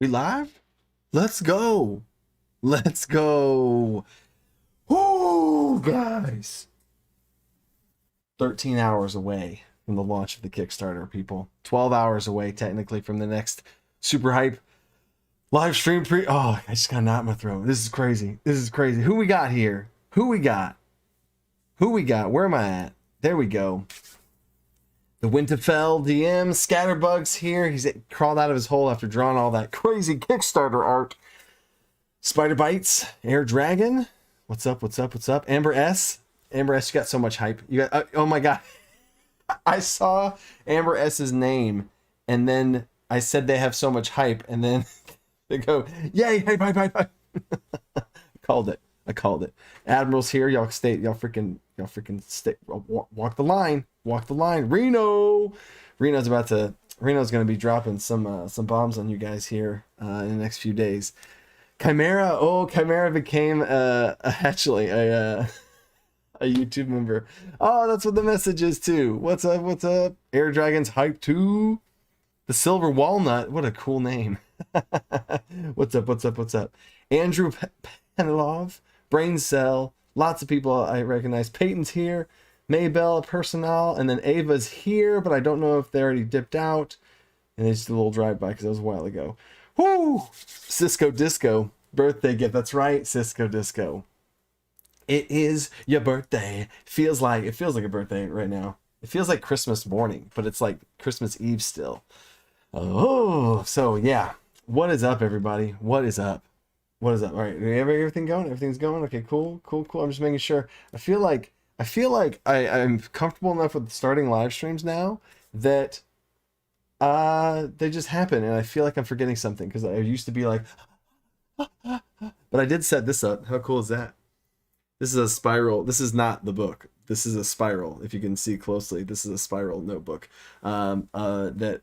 We live? Let's go. Let's go. Woo, guys. 13 hours away from the launch of the Kickstarter, people. 12 hours away, technically, from the next super hype live stream Oh, I just got a knot in my throat. This is crazy. This is crazy. Who we got here? Who we got? Who we got? Where am I at? There we go. The Winterfell DM, Scatterbugs here. He's crawled out of his hole after drawing all that crazy Kickstarter art. Spider Bites, Air Dragon. What's up? What's up? What's up? Amber S. Amber S, you got so much hype. You got, oh my God. I saw Amber S's name and then I said they have so much hype and then they go, yay, hype, hype, hype, hype. I called it. I called it. Admiral's here. Y'all freaking stay. Walk the line. Walk the line. Reno's going to be dropping some bombs on you guys here in the next few days. Chimera. Oh, Chimera became actually a YouTube member. Oh, that's what the message is too. What's up? What's up? Air Dragon's hype too. The Silver Walnut. What a cool name. What's up? What's up? What's up? Andrew Penelov. Brain Cell. Lots of people I recognize. Peyton's here. Maybell, Personnel, and then Ava's here, but I don't know if they already dipped out. And it's just a little drive-by because that was a while ago. Whoo! Cisco Disco. Birthday gift. That's right, Cisco Disco. It is your birthday. It feels like a birthday right now. It feels like Christmas morning, but it's like Christmas Eve still. Oh, so yeah. What is up, everybody? What is up? What is up? All right, everything going? Everything's going? Okay, cool. I'm just making sure. I feel like I'm comfortable enough with starting live streams now that they just happen, and I feel like I'm forgetting something because I used to be like, but I did set this up. How cool is that? This is a spiral. This is not the book. This is a spiral. If you can see closely, this is a spiral notebook that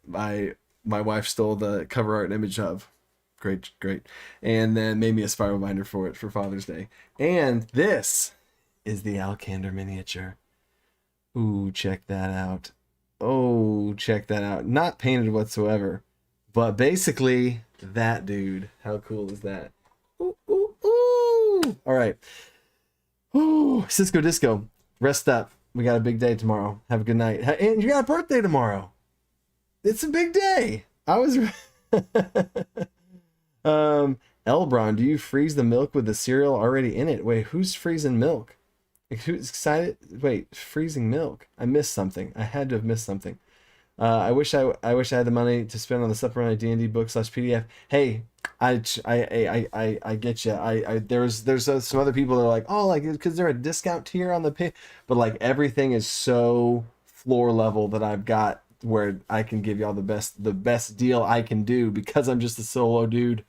my wife stole the cover art image of. Great. And then made me a spiral binder for it for Father's Day. And this is the Alcander miniature. Ooh, check that out. Oh, check that out. Not painted whatsoever, but basically that dude. How cool is that? Ooh. All right. Ooh, Cisco Disco. Rest up. We got a big day tomorrow. Have a good night. And you got a birthday tomorrow. It's a big day. I was... Elbron, do you freeze the milk with the cereal already in it? Wait, who's freezing milk? Who's excited? Wait, freezing milk. I missed something. I had to have missed something. I wish I had the money to spend on the supplemental D&D book / PDF. Hey, I get you. There's some other people that are like, oh, like, because they're a discount tier on the pay, but like everything is so floor level that I've got where I can give y'all the best deal I can do because I'm just a solo dude.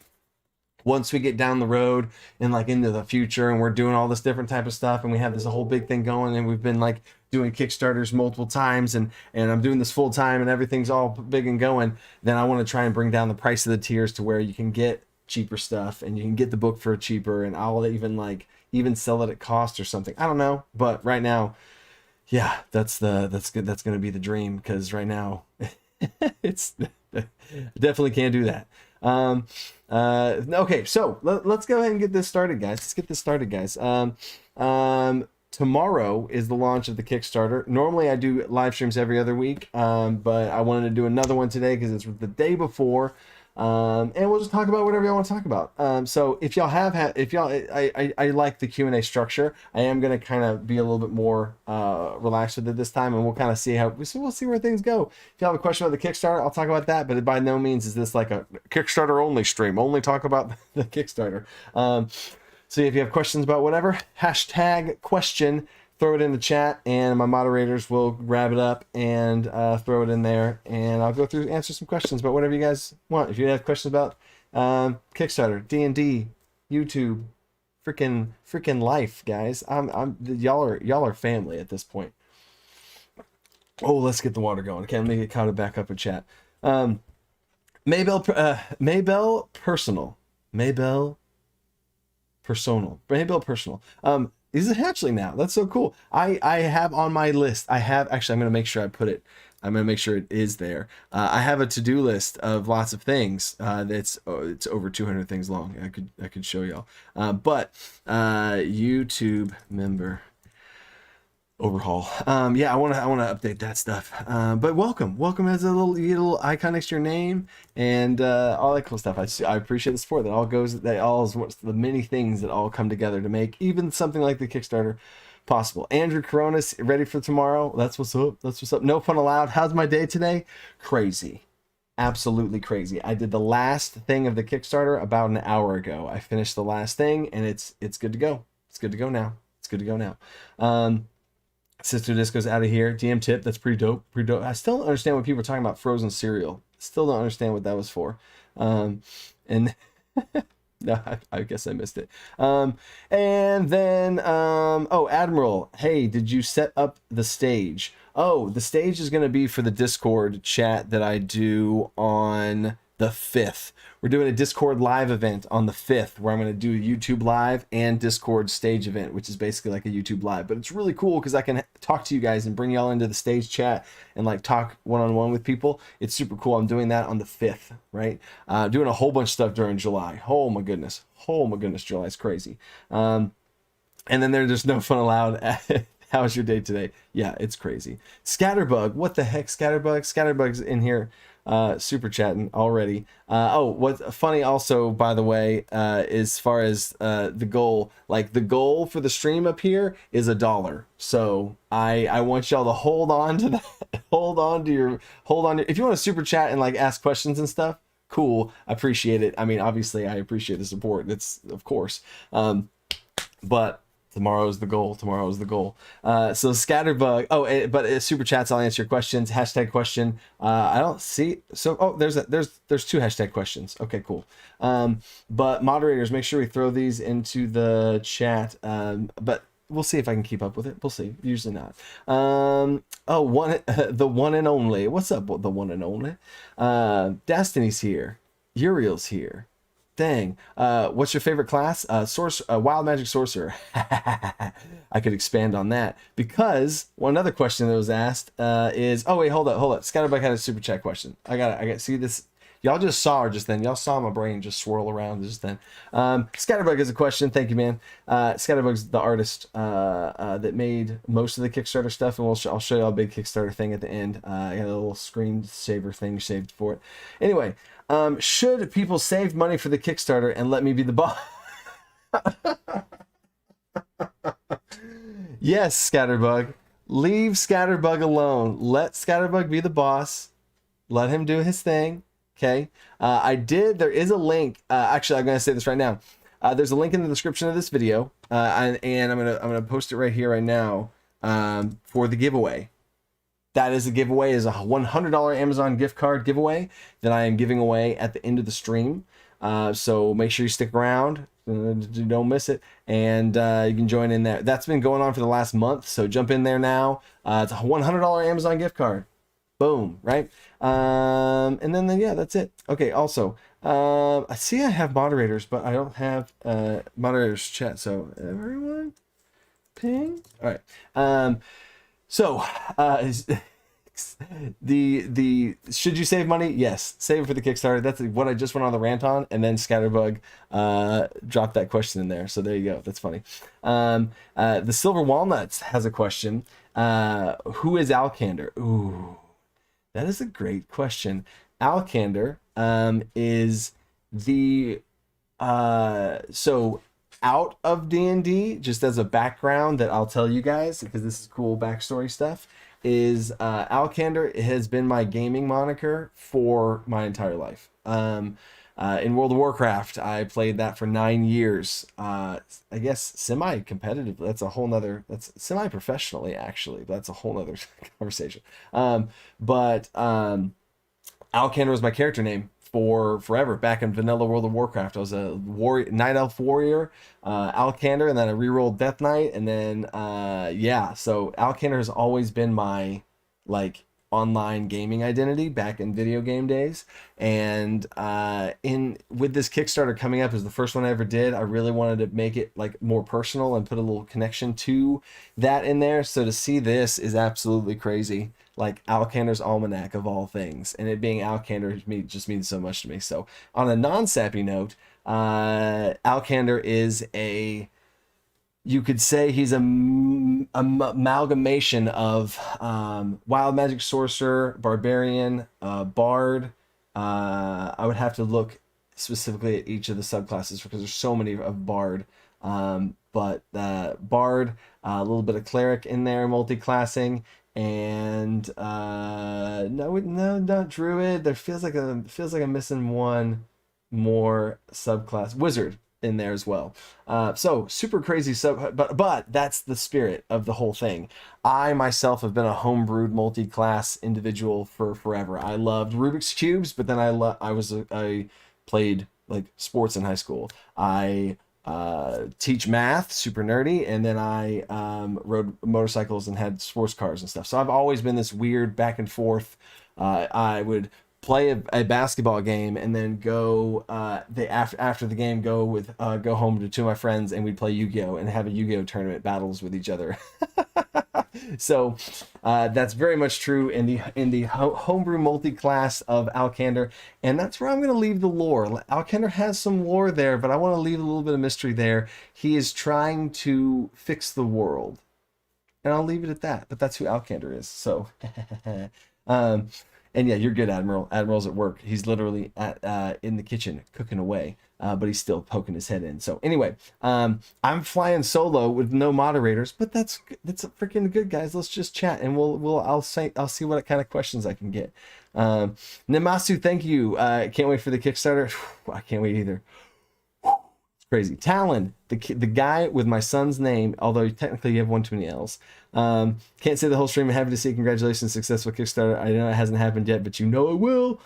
Once we get down the road and like into the future and we're doing all this different type of stuff and we have this whole big thing going and we've been like doing Kickstarters multiple times and I'm doing this full time and everything's all big and going, then I want to try and bring down the price of the tiers to where you can get cheaper stuff and you can get the book for cheaper and I'll even sell it at cost or something. I don't know, but right now, yeah, that's good. That's going to be the dream because right now it's definitely can't do that. Okay, so let's go ahead and get this started, guys. Tomorrow is the launch of the Kickstarter. Normally I do live streams every other week, but I wanted to do another one today because it's the day before. And we'll just talk about whatever y'all want to talk about. So if y'all I like the Q&A structure. I am going to kind of be a little bit more relaxed with it this time, and we'll kind of see we'll see where things go. If y'all have a question about the Kickstarter, I'll talk about that, but by no means is this like a Kickstarter only stream. Only talk about the Kickstarter. So if you have questions about whatever, hashtag question, throw it in the chat and my moderators will grab it up and throw it in there and I'll go through and answer some questions about whatever you guys want. If you have questions about Kickstarter, D&D, YouTube, freaking life, guys. Y'all are family at this point. Oh, let's get the water going. Okay, let me get caught back up in chat. Maybell Personal. He's a hatchling now. That's so cool. I have on my list. I have actually. I'm gonna make sure I put it. I'm gonna make sure it is there. I have a to-do list of lots of things. It's over 200 things long. I could show y'all. But YouTube member overhaul. Yeah, I want to update that stuff. But welcome as a little, you get a little icon next to your name and all that cool stuff. I appreciate the support. That all is what's the many things that all come together to make even something like the Kickstarter possible. Andrew Coronas, ready for tomorrow? That's what's up. That's what's up. No fun allowed. How's my day today? Crazy. Absolutely crazy. I did the last thing of the Kickstarter about an hour ago. I finished the last thing and it's good to go. It's good to go now. It's good to go now. Sister Disco's out of here. DM tip, that's pretty dope. Pretty dope. I still don't understand what people are talking about frozen cereal. Still don't understand what that was for. And no, I guess I missed it. And then, oh, Admiral, hey, did you set up the stage? Oh, the stage is going to be for the Discord chat that I do on the 5th. We're doing a Discord live event on the 5th where I'm going to do a YouTube live and Discord stage event, which is basically like a YouTube live. But it's really cool because I can talk to you guys and bring y'all into the stage chat and like talk one-on-one with people. It's super cool. I'm doing that on the 5th, right? Doing a whole bunch of stuff during July. Oh my goodness. Oh my goodness, July is crazy. And then there's no fun allowed. How was your day today? Yeah, it's crazy. Scatterbug, what the heck, Scatterbug? Scatterbug's in here. Super chatting already. Oh, what's funny also, by the way, as far as the goal, like the goal for the stream up here is $1. So I want y'all to hold on to that. hold on. If you want to super chat and like ask questions and stuff, cool. I appreciate it. I mean, obviously I appreciate the support. That's of course. But tomorrow is the goal. Tomorrow is the goal. So Scatterbug. Oh, but super chats. I'll answer your questions. Hashtag question. I don't see. So there's two hashtag questions. Okay, cool. But moderators, make sure we throw these into the chat. But we'll see if I can keep up with it. We'll see. Usually not. The one and only. What's up? The one and only. Destiny's here. Uriel's here. Dang. What's your favorite class? Wild Magic Sorcerer. I could expand on that because one other question that was asked is, oh wait, hold up. Scatterbug had a super chat question. I got see this. Y'all just saw her just then. Y'all saw my brain just swirl around just then. Scatterbug has a question. Thank you, man. Scatterbug's the artist that made most of the Kickstarter stuff, and I'll show you a big Kickstarter thing at the end. I got a little screensaver thing saved for it. Anyway, should people save money for the Kickstarter and let me be the boss? Yes, Scatterbug. Leave Scatterbug alone. Let Scatterbug be the boss. Let him do his thing. Okay. There is a link. Actually, I'm going to say this right now. There's a link in the description of this video. And I'm going to post it right here, right now, for the giveaway. That is a giveaway, is a $100 Amazon gift card giveaway that I am giving away at the end of the stream. So make sure you stick around, don't miss it, and you can join in there. That's been going on for the last month, so jump in there now. It's a $100 Amazon gift card. Boom, right? And then yeah, that's it. Okay, also, I see I have moderators, but I don't have moderators chat, so everyone, ping. All right. So, the should you save money? Yes, save it for the Kickstarter. That's what I just went on the rant on, and then Scatterbug dropped that question in there. So there you go. That's funny. The Silver Walnuts has a question. Who is Alcander? Ooh, that is a great question. Alcander is the so out of D&D, just as a background that I'll tell you guys, because this is cool backstory stuff, is Alcander has been my gaming moniker for my entire life. In World of Warcraft, I played that for 9 years. I guess semi-competitive. That's semi-professionally, actually. But that's a whole nother conversation. But Alcander was my character name for forever. Back in vanilla World of Warcraft, I was a night elf warrior, Alcander, and then I rerolled Death Knight, and then yeah. So Alcander has always been my online gaming identity back in video game days. And in with this Kickstarter coming up, is the first one I ever did, I really wanted to make it like more personal and put a little connection to that in there. So to see this is absolutely crazy. Like Alcander's Almanac of all things, and it being Alcander just means so much to me. So on a non-sappy note, Alcander is you could say he's a amalgamation of wild magic sorcerer, barbarian, bard. I would have to look specifically at each of the subclasses because there's so many of bard. But bard, a little bit of cleric in there, multi-classing, and no, not druid. There feels like I'm missing one more subclass. Wizard in there as well. So super crazy but that's the spirit of the whole thing. I myself have been a homebrewed multi-class individual for forever. I loved Rubik's cubes, but then I played like sports in high school. I teach math, super nerdy, and then I rode motorcycles and had sports cars and stuff. So I've always been this weird back and forth. I would play a basketball game and then go after the game go home to two of my friends, and we'd play Yu-Gi-Oh and have a Yu-Gi-Oh tournament battles with each other. So that's very much true in the homebrew multi-class of Alcander, and that's where I'm going to leave the lore. Alcander has some lore there, but I want to leave a little bit of mystery there. He is trying to fix the world, and I'll leave it at that. But that's who Alcander is. So and yeah, you're good, Admiral. Admiral's at work. He's literally in the kitchen cooking away, but he's still poking his head in. So anyway, I'm flying solo with no moderators, but that's freaking good, guys. Let's just chat, and I'll see what kind of questions I can get. Namasu, thank you. Can't wait for the Kickstarter. I can't wait either. Crazy. Talon, the guy with my son's name, although technically you have one too many L's. Can't say the whole stream. I'm happy to see. Congratulations, successful Kickstarter. I know it hasn't happened yet, but you know it will.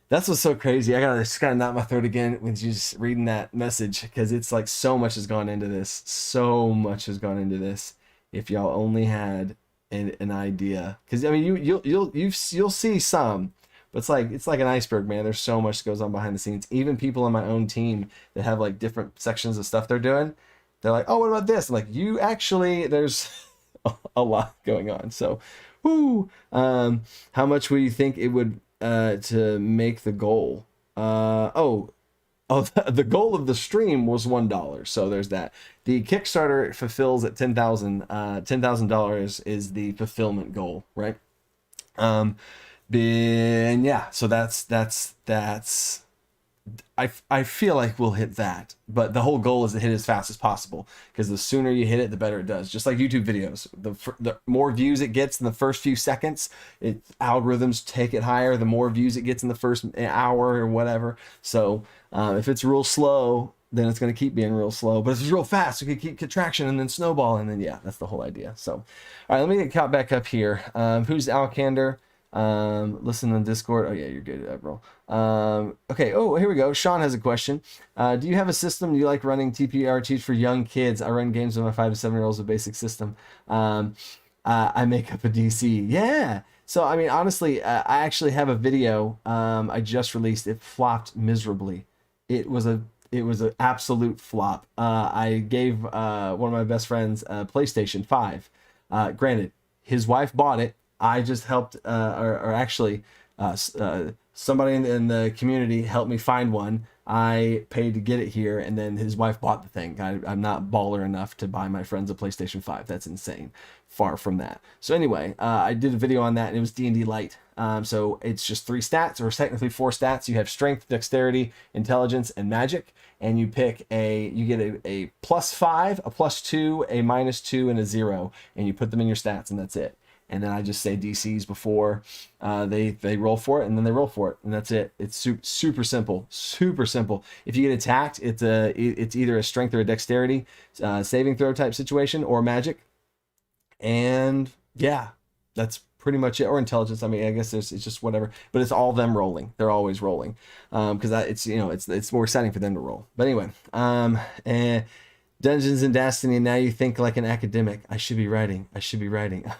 That's what's so crazy. I just gotta knock my throat again when you're just reading that message, because it's like so much has gone into this. So much has gone into this. If y'all only had an idea, because I mean you'll see some. But it's like an iceberg, man. There's so much that goes on behind the scenes. Even people on my own team that have like different sections of stuff they're doing, they're like, oh, what about this? I'm like, there's a lot going on. So, how much would you think it would to make the goal? The goal of the stream was $1. So there's that. The Kickstarter fulfills at $10,000 is the fulfillment goal, right? And yeah, so that's I feel like we'll hit that, but the whole goal is to hit it as fast as possible, because the sooner you hit it, the better it does. Just like YouTube videos, the more views it gets in the first few seconds, algorithms take it higher. The more views it gets in the first hour or whatever. So if it's real slow, then it's going to keep being real slow. But if it's real fast, it could keep contraction and then snowball, and then yeah, that's the whole idea. So all right, let me get caught back up here. Who's Alcander? Listen on Discord. Oh yeah, you're good, Admiral. Okay. Oh, here we go. Sean has a question. Do you have a system you like running TPRTs for young kids? I run games with my 5 to 7-year-olds with basic system. I make up a DC. Yeah. So I mean, honestly, I actually have a video I just released. It flopped miserably. It was an absolute flop. I gave one of my best friends a PlayStation 5. Granted, his wife bought it. I just helped, somebody in the community helped me find one. I paid to get it here, and then his wife bought the thing. I'm not baller enough to buy my friends a PlayStation 5. That's insane. Far from that. So anyway, I did a video on that, and it was D&D Light. So it's just 3 stats, or technically 4 stats. You have strength, dexterity, intelligence, and magic. And you pick you get a +5, a +2, a -2, and a 0. And you put them in your stats, and that's it. And then I just say DCs before they roll for it, and then they roll for it, and that's it. It's super simple, super simple. If you get attacked, it's either a strength or a dexterity saving throw type situation, or magic. And yeah, that's pretty much it. Or intelligence. I mean, I guess it's just whatever, but it's all them rolling. They're always rolling, because it's more exciting for them to roll. But anyway, and Dungeons and Destiny, now you think like an academic. I should be writing. I should be writing.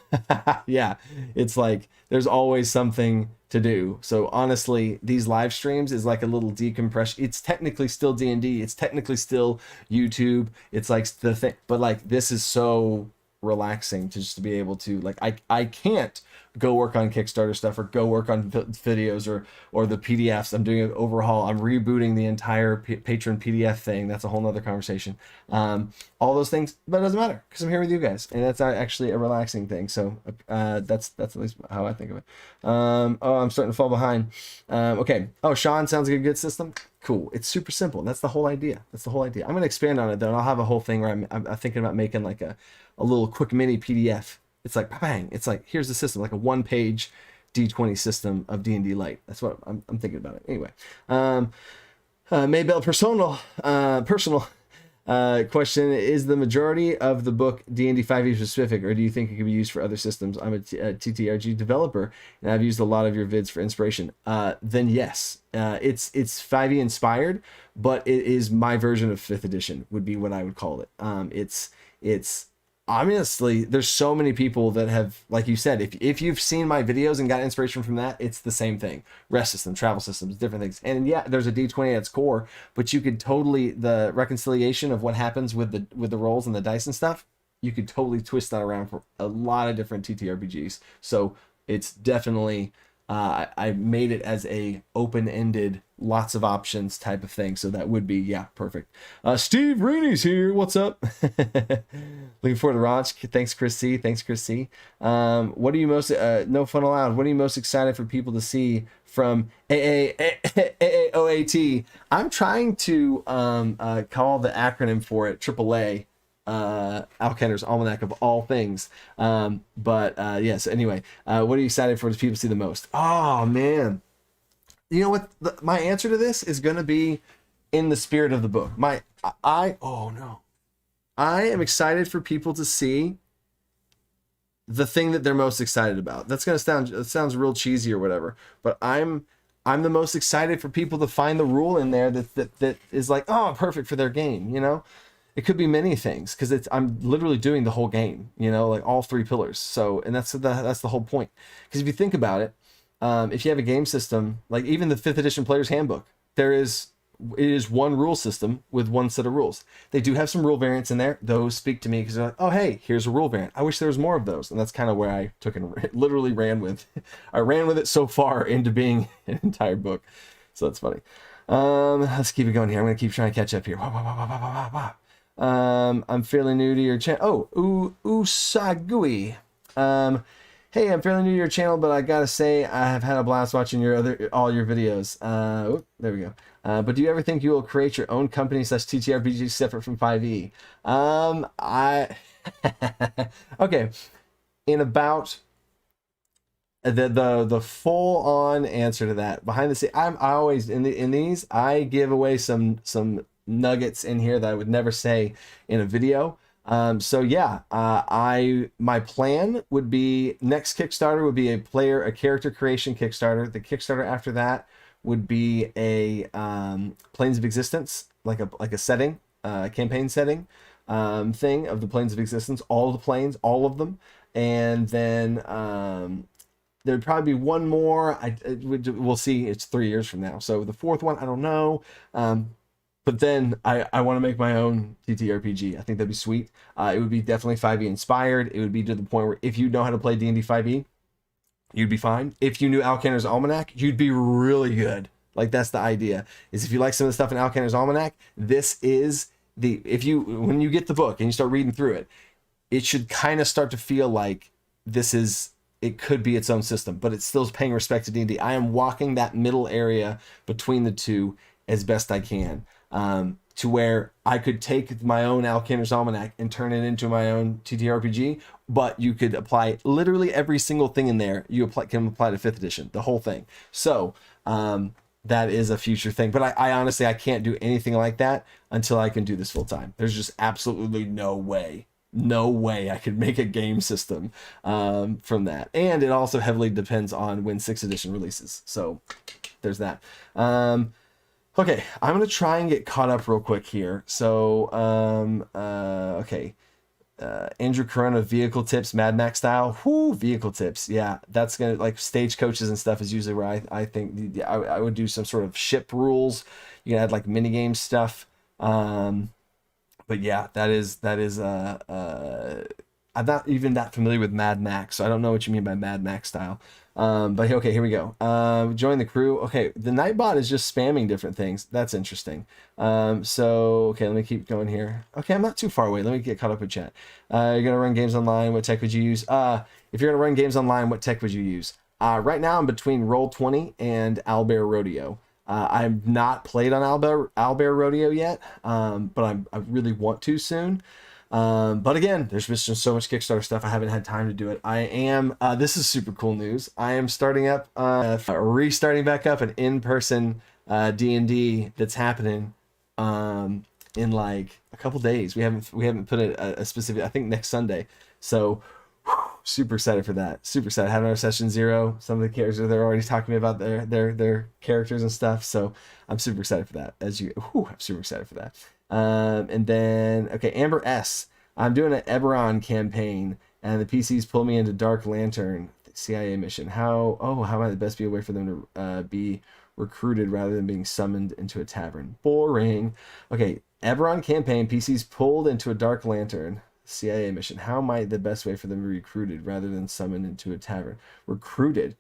Yeah, it's like there's always something to do. So honestly, these live streams is like a little decompression. It's technically still D&D. It's technically still YouTube. It's like the thing, but like this is so relaxing to just to be able to like I can't go work on Kickstarter stuff or go work on videos or the PDFs. I'm doing an overhaul. I'm rebooting the entire patron PDF thing. That's a whole nother conversation. All those things, but it doesn't matter because I'm here with you guys, and that's actually a relaxing thing. So that's at least how I think of it. Oh, I'm starting to fall behind. Okay. Oh, Sean sounds like a good system. Cool. It's super simple. That's the whole idea. That's the whole idea. I'm going to expand on it though, and I'll have a whole thing where I'm thinking about making like a little quick mini PDF. It's like bang. It's like here's the system, like a 1-page D20 system of D&D Light. That's what I'm thinking about it. Anyway, Maybell personal question: is the majority of the book D&D 5e specific, or do you think it could be used for other systems? I'm a TTRG developer, and I've used a lot of your vids for inspiration. Then yes, it's 5e inspired, but it is my version of 5th edition. Would be what I would call it. It's honestly, there's so many people that have, like you said, if you've seen my videos and got inspiration from that, it's the same thing. Rest system, travel systems, different things. And yeah, there's a D20 at its core, but you could totally, the reconciliation of what happens with the rolls and the dice and stuff, you could totally twist that around for a lot of different TTRPGs. So it's definitely, I made it as a open-ended, lots of options type of thing. So that would be, yeah, perfect. Steve Reeney's here. What's up? Looking forward to Raj. Thanks, Chris C. Thanks, Chris C. What are you most, no fun allowed. What are you most excited for people to see from AAOAT? I'm trying to call the acronym for it AAA. Alkender's Almanac of all things. Yes, anyway, what are you excited for people to see the most? Oh man, you know what, my answer to this is going to be in the spirit of the book. I am excited for people to see the thing that they're most excited about. That's going to sounds real cheesy or whatever, but I'm the most excited for people to find the rule in there that is like, oh, perfect for their game, you know. It could be many things because I'm literally doing the whole game, you know, like all 3 pillars. So, and that's the whole point. Because if you think about it, if you have a game system, like even the 5th edition player's handbook, it is one rule system with one set of rules. They do have some rule variants in there. Those speak to me because they're like, oh, hey, here's a rule variant. I wish there was more of those. And that's kind of where I took and literally ran with. I ran with it so far into being an entire book. So that's funny. Let's keep it going here. I'm going to keep trying to catch up here. I'm fairly new to your channel. Oh, Usagui. Hey, I'm fairly new to your channel, but I gotta say I have had a blast watching all your videos. There we go. But do you ever think you will create your own company / TTRPG separate from 5e? Okay. In about the full on answer to that, behind the scenes, I always in these I give away some nuggets in here that I would never say in a video. So yeah, my plan would be next Kickstarter would be a character creation Kickstarter. The Kickstarter after that would be a Planes of Existence, like a setting, campaign setting thing of the Planes of Existence, all the planes, all of them, and then there'd probably be one more. We'll see. It's 3 years from now, so the 4th one I don't know. But then I want to make my own TTRPG. I think that'd be sweet. It would be definitely 5e inspired. It would be to the point where if you know how to play D&D 5e, you'd be fine. If you knew Alkender's Almanac, you'd be really good. Like that's the idea. Is if you like some of the stuff in Alkender's Almanac, this is when you get the book and you start reading through it, it should kind of start to feel like it could be its own system, but it's still paying respect to D&D. I am walking that middle area between the two as best I can. To where I could take my own Alkender's Almanac and turn it into my own TTRPG, but you could apply literally every single thing in there. You can apply to 5th edition, the whole thing. So that is a future thing. But I honestly, I can't do anything like that until I can do this full time. There's just absolutely no way I could make a game system from that. And it also heavily depends on when 6th edition releases. So there's that. Okay, I'm gonna try and get caught up real quick here. So, okay. Andrew Corona, vehicle tips, Mad Max style. Whoo, vehicle tips. Yeah, that's gonna like stagecoaches and stuff is usually where I think I would do some sort of ship rules. You can add like mini game stuff. But yeah, I'm not even that familiar with Mad Max, so I don't know what you mean by Mad Max style. But okay, here we go. Join the crew. Okay, the Nightbot is just spamming different things. That's interesting. So okay, let me keep going here. Okay, I'm not too far away. Let me get caught up with chat. You're gonna run games online. What tech would you use? If you're gonna run games online, what tech would you use? Right now, I'm between Roll20 and Owlbear Rodeo. I've not played on Owlbear Rodeo yet, but I really want to soon. But again, there's just so much Kickstarter stuff. I haven't had time to do it. I am, this is super cool news. I am restarting back up an in-person D&D that's happening in like a couple days. We haven't put a specific, I think next Sunday. So super excited for that. Super excited. Having our session 0. Some of the characters, they're already talking to me about their characters and stuff. So I'm super excited for that. I'm super excited for that. And then, okay, Amber S. I'm doing an Eberron campaign, and the PCs pull me into Dark Lantern CIA mission. How might the best be a way for them to be recruited rather than being summoned into a tavern? Boring. Okay, Eberron campaign, PCs pulled into a Dark Lantern CIA mission. How might the best way for them to be recruited rather than summoned into a tavern? Recruited,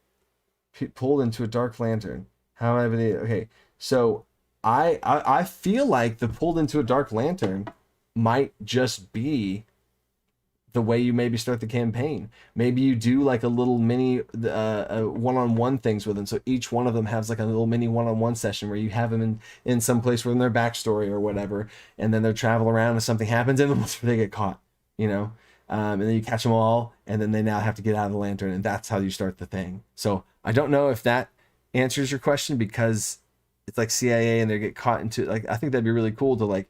pulled into a Dark Lantern. How am I? Okay, so I feel like the pulled into a Dark Lantern might just be the way you maybe start the campaign. Maybe you do like a little mini one-on-one things with them. So each one of them has like a little mini one-on-one session where you have them in some place within their backstory or whatever, and then they're travel around and something happens and then they get caught, you know. And then you catch them all, and then they now have to get out of the lantern, and that's how you start the thing. So I don't know if that answers your question, because it's like CIA and they get caught into, like, I think that'd be really cool to like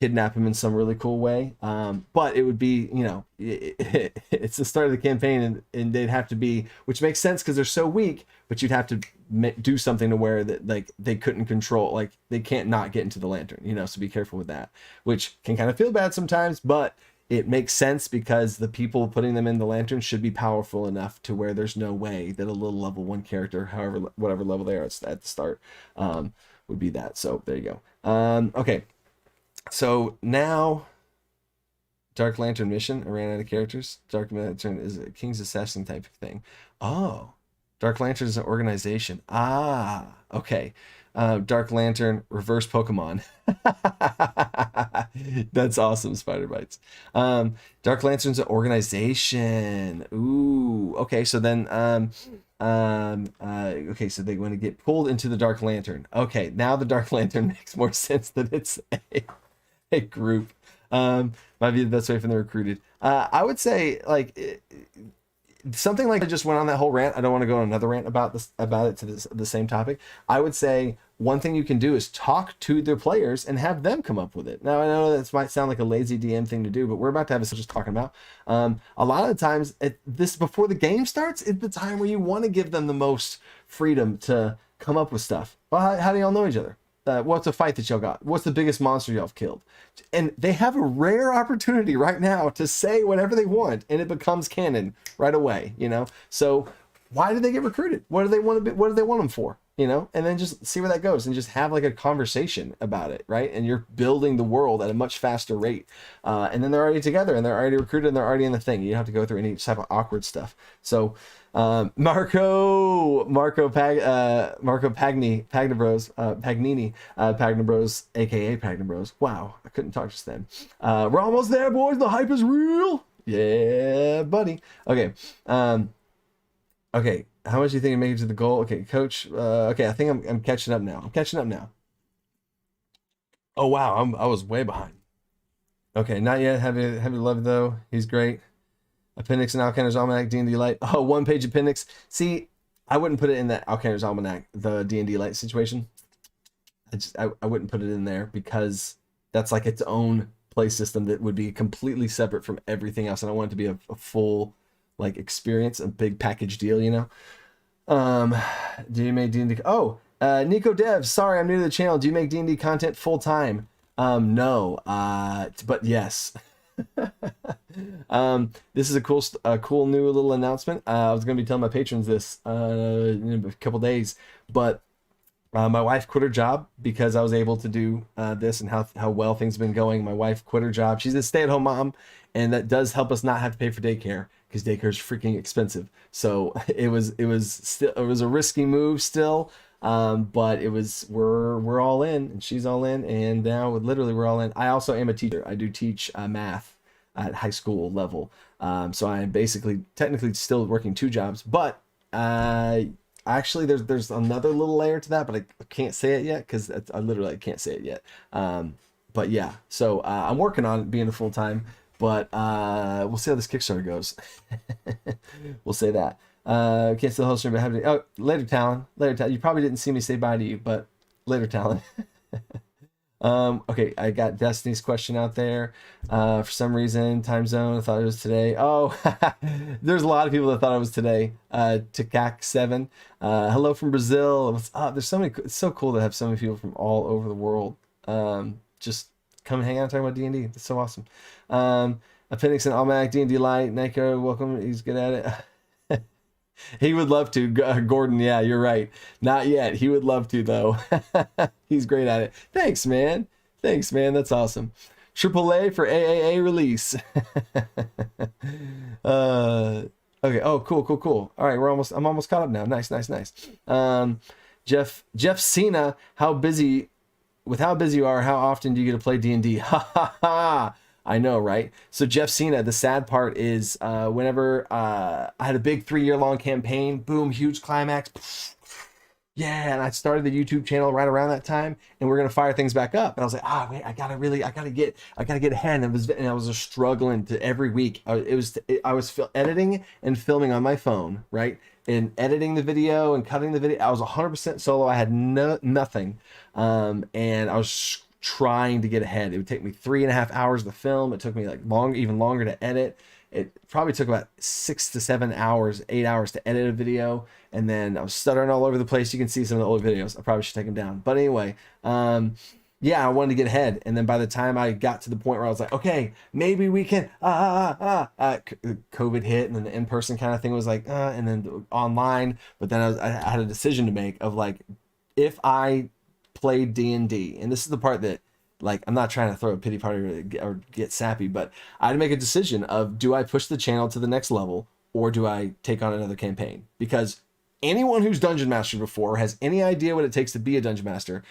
kidnap him in some really cool way. But it would be, you know, it's the start of the campaign, and they'd have to be, which makes sense because they're so weak, but you'd have to do something to where that like they couldn't control, like they can't not get into the lantern, you know, so be careful with that, which can kind of feel bad sometimes, but it makes sense because the people putting them in the lantern should be powerful enough to where there's no way that a little level 1 character, however, whatever level they are at the start, would be that. So there you go. Okay. So now, Dark Lantern mission. I ran out of characters. Dark Lantern is a King's Assassin type of thing. Oh, Dark Lantern is an organization. Ah, okay. Dark Lantern reverse Pokemon. That's awesome, Spider Bites. Dark Lantern's an organization. Ooh, okay. So then, okay, so they want to get pulled into the Dark Lantern. Okay, now the Dark Lantern makes more sense that it's a group. Might be the best way for them recruited. I would say like something like I just went on that whole rant. I don't want to go on another rant about it to the same topic. I would say one thing you can do is talk to their players and have them come up with it. Now I know this might sound like a lazy DM thing to do, but we're about to have a just talking about. A lot of the times, this before the game starts is the time where you want to give them the most freedom to come up with stuff. Well, how do y'all know each other? What's a fight that y'all got? What's the biggest monster y'all have killed? And they have a rare opportunity right now to say whatever they want, and it becomes canon right away, you know? So why did they get recruited? What do they want to be? What do they want them for? You know? And then just see where that goes and just have like a conversation about it, right? And you're building the world at a much faster rate. And then they're already together and they're already recruited and they're already in the thing. You don't have to go through any type of awkward stuff. So Marco Pagnini, Pagnibros, aka Pagnibros. Wow, I couldn't talk just then. We're almost there, boys. The hype is real. Yeah, buddy. Okay. Okay. How much do you think you make it to the goal? Okay, coach. Okay, I think I'm catching up now. Oh wow, I was way behind. Okay, not yet. Heavy love though. He's great. Appendix and Alcantar's Almanac, D&D Light. Oh, 1-page appendix. See, I wouldn't put it in that Alcantar's Almanac, the D&D Light situation. I wouldn't put it in there because that's like its own play system that would be completely separate from everything else. And I want it to be a full like experience, a big package deal, you know? Do you make D&D? Oh, Nico Dev, sorry, I'm new to the channel. Do you make D&D content full time? No, but yes. This is a cool new little announcement. I was gonna be telling my patrons this in a couple days, but my wife quit her job because I was able to do this, and how well things have been going. My wife quit her job. She's a stay-at-home mom, and that does help us not have to pay for daycare because daycare is freaking expensive. So it was a risky move still, but we're all in, and she's all in, and now literally we're all in. I also am a teacher. I do teach math at high school level, so I'm basically technically still working two jobs, but actually there's another little layer to that, but I can't say it yet because I can't say it yet. But yeah, so I'm working on it being a full time, but we'll see how this Kickstarter goes. We'll say that. Can't see the whole stream, but have later, Talon. You probably didn't see me say bye to you, but later, Talon. Okay, I got Destiny's question out there. For some reason, time zone, I thought it was today. Oh, there's a lot of people that thought it was today. Takak7. Hello from Brazil. What's up? There's so many. It's so cool to have so many people from all over the world. Just come hang out and talk about D&D. That's so awesome. Appendix and Automatic D&D Light. Nico, welcome. He's good at it. He would love to. Gordon, yeah, you're right. Not yet. He would love to, though. He's great at it. Thanks, man. That's awesome. AAA for AAA release. Okay. Oh, cool. All right, I'm almost caught up now. Nice. Jeff Cena, how busy you are, how often do you get to play D&D? Ha ha ha. I know, right? So Jeff Cena, the sad part is whenever I had a big 3-year long campaign, boom, huge climax. Yeah, and I started the YouTube channel right around that time, and we're gonna fire things back up. And I was like, wait, I gotta get ahead. And I was just struggling to every week. I was editing and filming on my phone, right? And editing the video and cutting the video. I was 100% solo. I had nothing, and I was trying to get ahead. It would take me 3.5 hours to film. It took me even longer to edit. It probably took about 6 to 7 hours, 8 hours to edit a video. And then I was stuttering all over the place. You can see some of the old videos. I probably should take them down. But anyway, yeah, I wanted to get ahead. And then by the time I got to the point where I was like, okay, maybe we can, COVID hit, and then the in-person kind of thing was like, and then online. But then I had a decision to make of like, if I played D&D, and this is the part that, like, I'm not trying to throw a pity party or get sappy, but I had to make a decision of, do I push the channel to the next level, or do I take on another campaign? Because anyone who's dungeon mastered before has any idea what it takes to be a dungeon master,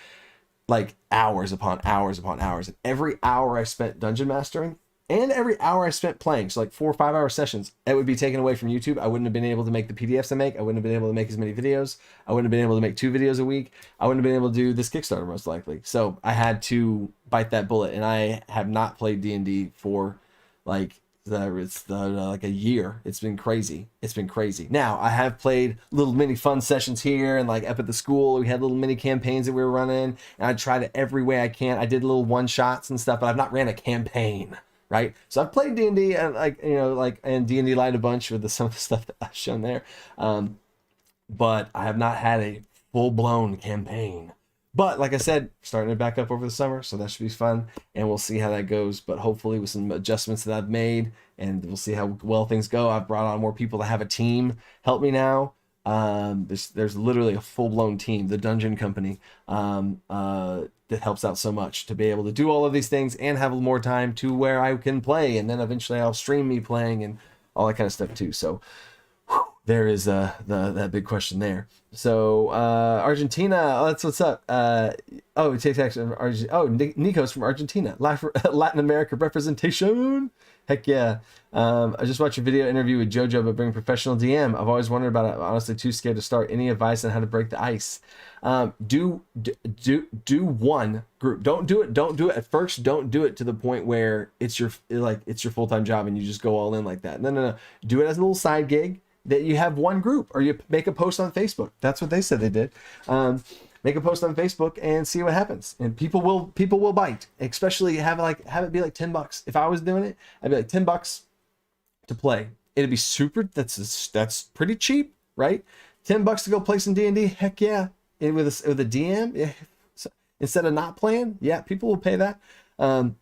like hours upon hours upon hours. And every hour I spent dungeon mastering and every hour I spent playing, so like 4 or 5 hour sessions, it would be taken away from YouTube. I wouldn't have been able to make the PDFs I make. I wouldn't have been able to make as many videos. I wouldn't have been able to make 2 videos a week. I wouldn't have been able to do this Kickstarter most likely. So I had to bite that bullet, and I have not played D&D for like like a year. It's been crazy. Now I have played little mini fun sessions here, and like up at the school we had little mini campaigns that we were running, and I tried it every way I can. I did little one shots and stuff, but I've not ran a campaign. Right, so I've played D&D and and D&D Light a bunch with some of the stuff that I've shown there, but I have not had a full-blown campaign. But like I said, starting it back up over the summer, so that should be fun, and we'll see how that goes. But hopefully with some adjustments that I've made, and we'll see how well things go. I've brought on more people to have a team help me now. There's literally a full-blown team, the Dungeon Company, that helps out so much to be able to do all of these things and have more time to where I can play, and then eventually I'll stream me playing and all that kind of stuff too. So there is that big question there. So Argentina, that's what's up. It takes action from Argentina. Oh, Nico's from Argentina. Latin America representation. Heck yeah. I just watched a video interview with JoJo about being a professional DM. I've always wondered about it. I'm honestly too scared to start. Any advice on how to break the ice? Do one group. Don't do it at first. Don't do it to the point where it's your full-time job and you just go all in like that. No. Do it as a little side gig that you have one group, or you make a post on Facebook. That's what they said they did. Make a post on Facebook and see what happens. And people will bite. Especially have it be like $10. If I was doing it, I'd be like $10 to play. It'd be super. That's pretty cheap, right? $10 to go play some D&D. Heck yeah. with a DM, yeah, so instead of not playing, yeah, people will pay that. And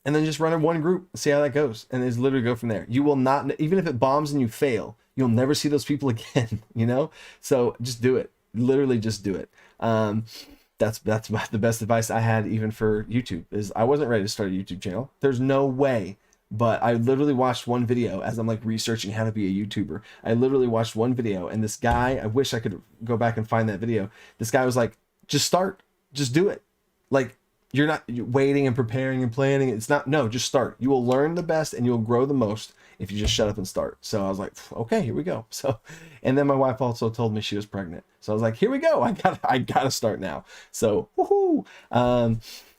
then just run in one group, see how that goes, and it's literally go from there. You will not, even if it bombs and you fail, you'll never see those people again. You know, so just do it. Literally, just do it. That's the best advice I had even for YouTube. Is I wasn't ready to start a YouTube channel. There's no way. But I literally watched one video as I'm like researching how to be a YouTuber. I literally watched one video, and this guy, I wish I could go back and find that video. This guy was like, just start, just do it. Like, you're not waiting and preparing and planning. It's not, no, just start. You will learn the best and you'll grow the most if you just shut up and start. So I was like, okay, here we go. So, and then my wife also told me she was pregnant. So I was like, here we go. I gotta start now. So, woohoo.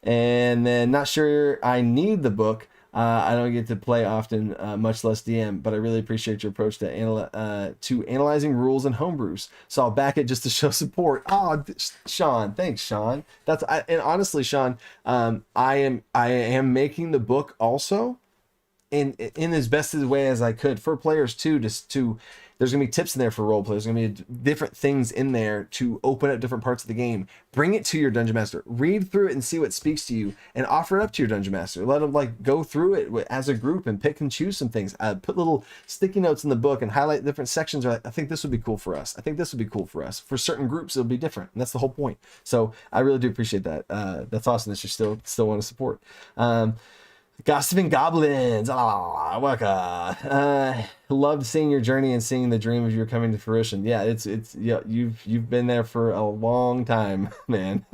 And then not sure I need the book. I don't get to play often, much less DM, but I really appreciate your approach to analyzing rules and homebrews. So I'll back it just to show support. Oh, Sean, thanks, Sean. And honestly, Sean, I am making the book also in as best as way as I could for players too, just to. There's going to be tips in there for role players. There's going to be different things in there to open up different parts of the game. Bring it to your dungeon master. Read through it and see what speaks to you, and offer it up to your dungeon master. Let them like go through it as a group and pick and choose some things. Put little sticky notes in the book and highlight different sections. I think this would be cool for us. I think this would be cool for us. For certain groups, it'll be different, and that's the whole point. So I really do appreciate that. That's awesome that you still want to support. Gossiping Goblins. Loved seeing your journey and seeing the dream of your coming to fruition. Yeah, it's yeah, you've been there for a long time, man.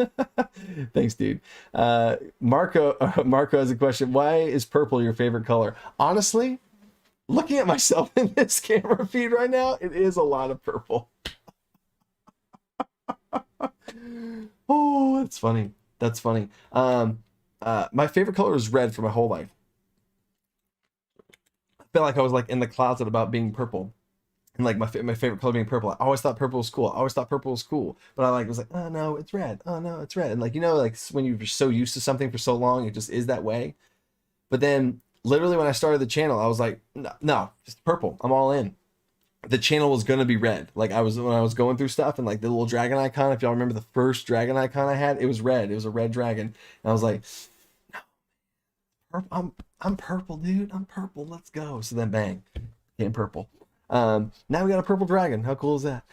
Thanks, dude. Marco has a question. Why is purple your favorite color? Honestly, looking at myself in this camera feed right now, it is a lot of purple. Oh, that's funny. That's funny. My favorite color is red for my whole life. I feel like I was like in the closet about being purple, and like my favorite color being purple. I always thought purple was cool. I always thought purple was cool, but I was like, oh no, it's red. Oh no, it's red. And like, you know, like when you're so used to something for so long, it just is that way. But then literally when I started the channel, I was like, no, just purple. I'm all in. The channel was gonna be red. Like when I was going through stuff, and like the little dragon icon, if y'all remember the first dragon icon I had, it was red. It was a red dragon. And I was like, I'm purple, dude. I'm purple. Let's go. So then bang, getting purple. Now we got a purple dragon. How cool is that?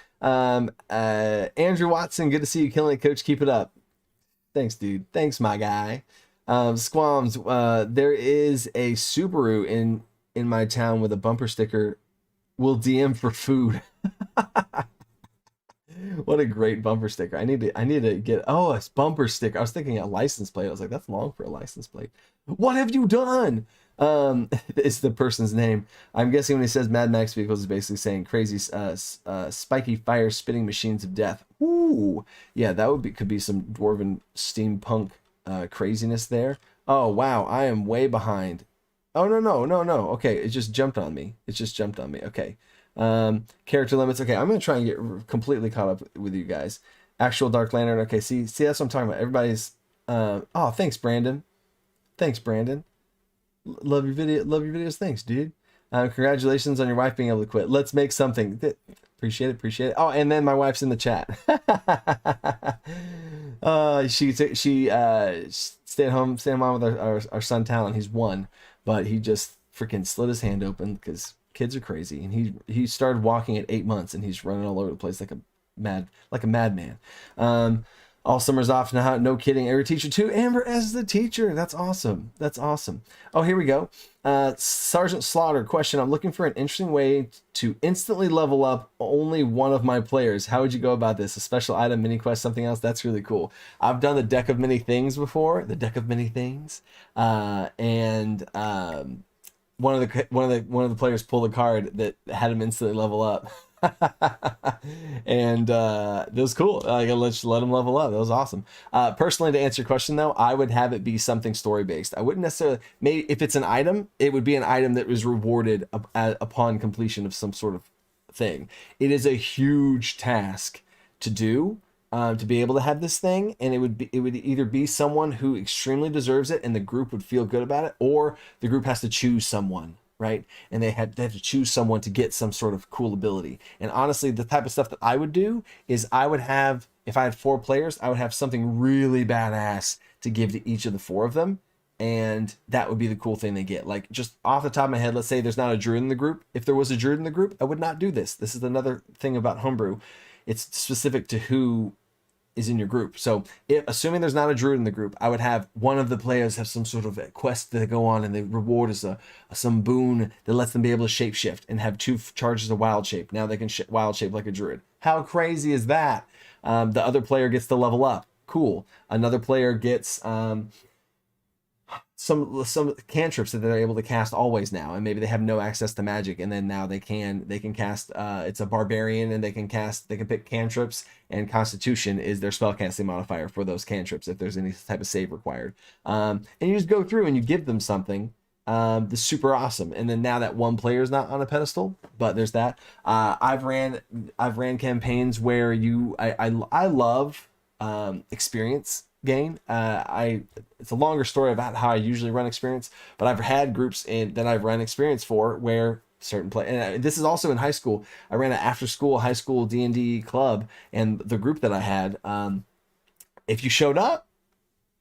Andrew Watson, good to see you killing it, coach. Keep it up. Thanks, dude. Thanks, my guy. Squams, there is a Subaru in my town with a bumper sticker. Will DM for food. What a great bumper sticker. I need to get, oh, a bumper sticker. I was thinking a license plate. I was like, that's long for a license plate. What have you done? It's the person's name. I'm guessing when he says Mad Max vehicles, is basically saying crazy, spiky fire spitting machines of death. Ooh, yeah, that could be some dwarven steampunk craziness there. Oh wow, I am way behind. Oh no. Okay, it just jumped on me. Okay. Character limits. Okay, I'm gonna try and get completely caught up with you guys. Actual Dark Lantern. Okay, see that's what I'm talking about. Everybody's oh, thanks Brandon. Love your videos. Thanks, dude. Congratulations on your wife being able to quit. Let's make something. Appreciate it. Oh, and then my wife's in the chat. She stayed home with our son Talon. He's 1, but he just freaking slit his hand open because kids are crazy, and he started walking at 8 months, and he's running all over the place like a madman. All summer's off now. No kidding. Every teacher too. Amber as the teacher. That's awesome. Oh, here we go. Sergeant Slaughter question. I'm looking for an interesting way to instantly level up only one of my players. How would you go about this? A special item, mini quest, something else? That's really cool. I've done the deck of many things before. And one of the players pulled a card that had him instantly level up. And that was cool. Like, let him level up. That was awesome. Personally, to answer your question though, I would have it be something story based. I wouldn't necessarily, maybe if it's an item, it would be an item that was rewarded upon completion of some sort of thing. It is a huge task to do, to be able to have this thing, and it would either be someone who extremely deserves it and the group would feel good about it, or the group has to choose someone right? And they have to choose someone to get some sort of cool ability. And honestly, the type of stuff that I would do is I would have, if I had 4 players, I would have something really badass to give to each of the 4 of them. And that would be the cool thing they get. Like, just off the top of my head, let's say there's not a druid in the group. If there was a druid in the group, I would not do this. This is another thing about Homebrew. It's specific to who is in your group. So assuming there's not a druid in the group, I would have one of the players have some sort of quest that they go on, and the reward is some boon that lets them be able to shapeshift and have 2 charges of wild shape. Now they can wild shape like a druid. How crazy is that? The other player gets to level up. Cool. Another player gets some cantrips that they're able to cast always now, and maybe they have no access to magic, and then now they can cast it's a barbarian, and they can pick cantrips, and constitution is their spellcasting modifier for those cantrips if there's any type of save required. And you just go through and you give them something that's super awesome. And then now that one player is not on a pedestal, but there's that. I've ran campaigns where I love experience gain. It's a longer story about how I usually run experience, but I've had groups that I've run experience for where certain and this is also in high school. I ran an after school high school D&D club, and the group that I had, if you showed up,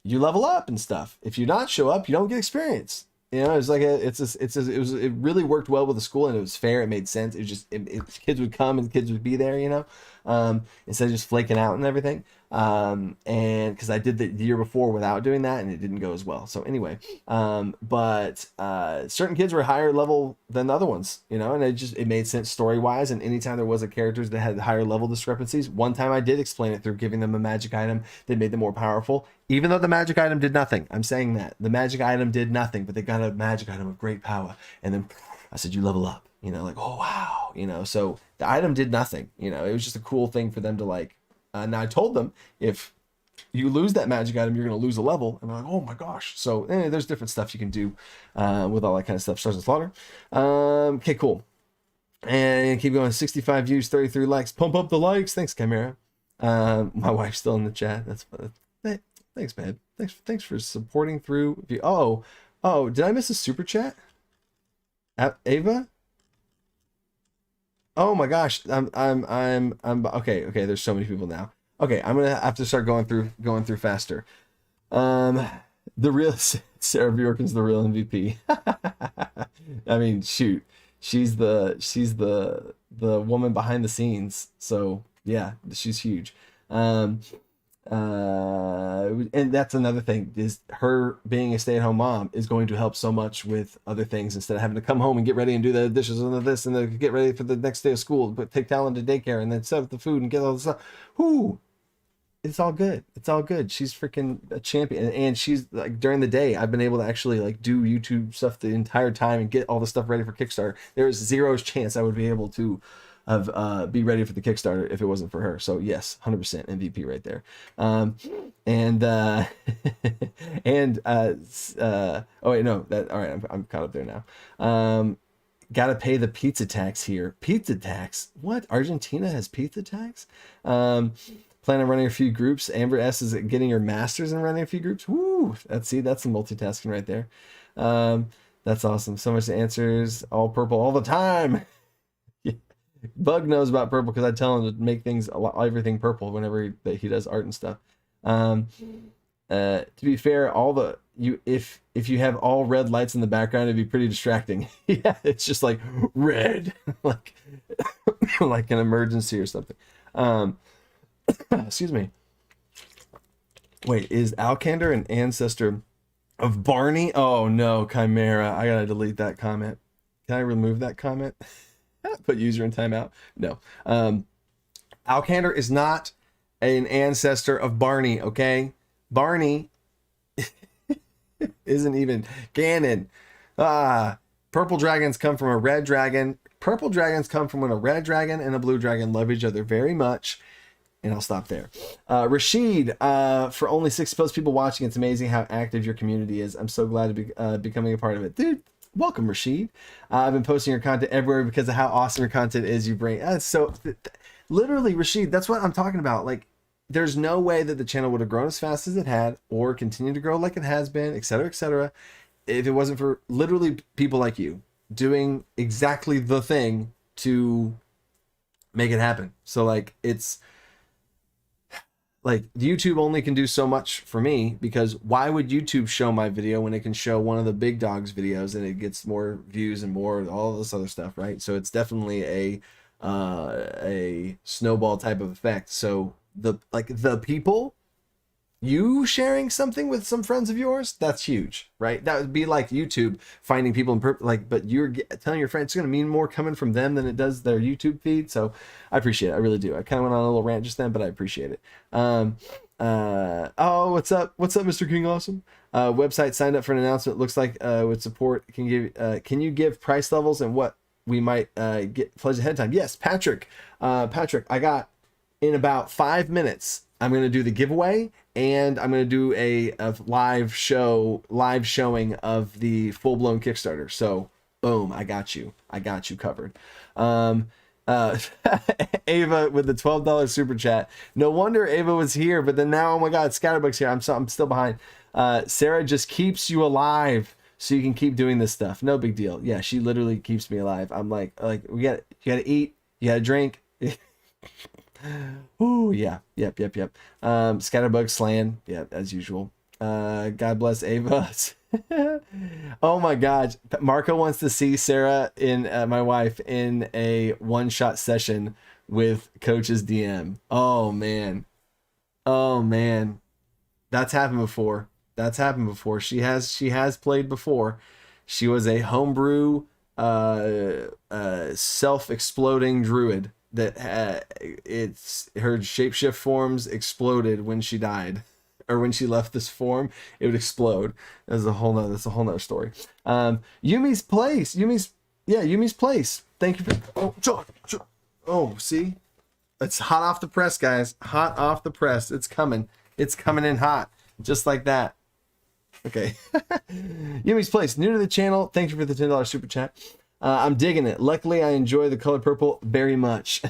you level up and stuff. If you not show up, you don't get experience. You know, it's like it really worked well with the school, and it was fair. It made sense. It was just kids would come and kids would be there, you know, instead of just flaking out and everything. And because I did the year before without doing that, and it didn't go as well. So anyway, but certain kids were higher level than the other ones, you know, and it made sense story wise. And anytime there was a characters that had higher level discrepancies, one time I did explain it through giving them a magic item that made them more powerful, even though the magic item did nothing. I'm saying that the magic item did nothing, but they got a magic item of great power. And then I said, you level up, you know, like, oh, wow. You know, so the item did nothing, you know, it was just a cool thing for them to like. Now I told them, if you lose that magic item, you're going to lose a level. And they're like, oh my gosh. So there's different stuff you can do with all that kind of stuff. Stars and Slaughter. Okay, cool. And keep going. 65 views, 33 likes. Pump up the likes. Thanks, Chimera. My wife's still in the chat. That's fun. Thanks, babe. Thanks for supporting through. Oh, did I miss a super chat? Ava? Oh my gosh, I'm okay. There's so many people now. Okay, I'm gonna have to start going through faster. The real Sarah Bjorken's the real MVP. I mean, shoot, she's the woman behind the scenes. So yeah, she's huge. And that's another thing, is her being a stay-at-home mom is going to help so much with other things, instead of having to come home and get ready and do the dishes and this and get ready for the next day of school, but take Talon to daycare and then set up the food and get all the stuff. It's all good. She's freaking a champion, and she's like, during the day I've been able to actually like do YouTube stuff the entire time and get all the stuff ready for Kickstarter. There's zero chance I would be able to be ready for the Kickstarter if it wasn't for her. So yes, 100% MVP right there. Oh wait, no, that all right. I'm caught up there now. Gotta pay the pizza tax here. Pizza tax? What? Argentina has pizza tax? Plan on running a few groups. Amber S is getting her masters and running a few groups. Woo! That's some multitasking right there. That's awesome. So much answers. All purple all the time. Bug knows about purple because I tell him to make everything purple whenever he does art and stuff. To be fair, if you have all red lights in the background, it'd be pretty distracting. Yeah, it's just like red, like like an emergency or something. Excuse me. Wait, is Alcander an ancestor of Barney? Oh no, Chimera. I gotta delete that comment. Can I remove that comment? Put user in timeout. No. Alcander is not an ancestor of Barney, okay? Barney isn't even canon. Purple dragons come from a red dragon. Purple dragons come from when a red dragon and a blue dragon love each other very much. And I'll stop there. Rashid, for only 6 people watching, it's amazing how active your community is. I'm so glad to be becoming a part of it. Dude, welcome, Rashid. I've been posting your content everywhere because of how awesome your content is. You bring literally, Rashid, that's what I'm talking about. Like, there's no way that the channel would have grown as fast as it had or continue to grow like it has been, etc., if it wasn't for literally people like you. doing exactly the thing to make it happen. So like it's like YouTube only can do so much for me, because why would YouTube show my video when it can show one of the big dogs videos and it gets more views and more all this other stuff, right? So it's definitely a snowball type of effect. So the people, you sharing something with some friends of yours, that's huge, right? That would be like YouTube finding people in but you're telling your friends it's going to mean more coming from them than it does their YouTube feed. So I appreciate it. I really do. I kind of went on a little rant just then, but I appreciate it. Oh, what's up, Mr. King Awesome? Website signed up for an announcement. Looks like with support can you give price levels and what we might get pledged ahead of time? Yes, Patrick, I got, in about 5 minutes I'm going to do the giveaway, and I'm going to do a live showing of the full-blown Kickstarter. So boom, I got you covered. Ava with the $12 super chat. No wonder Ava was here, but then now, oh my God, Scatterbuck's here. I'm still behind. Sarah just keeps you alive so you can keep doing this stuff. No big deal. Yeah, she you keeps me alive. I'm like you gotta eat, you gotta drink. Oh yeah, yep. Scatterbug slaying, yeah, as usual. God bless Ava. Oh my God, Marco wants to see Sarah in my wife in a one-shot session with Coach's DM. Oh man, that's happened before. She has played before. She was a homebrew self-exploding druid that it's her shapeshift forms exploded when she died, or when she left this form, it would explode. That's a whole nother story. Yumi's place. Thank you for see, it's hot off the press, guys. Hot off the press. It's coming in hot, just like that. Okay. Yumi's place, new to the channel. Thank you for the $10 super chat. I'm digging it. Luckily, I enjoy the color purple very much.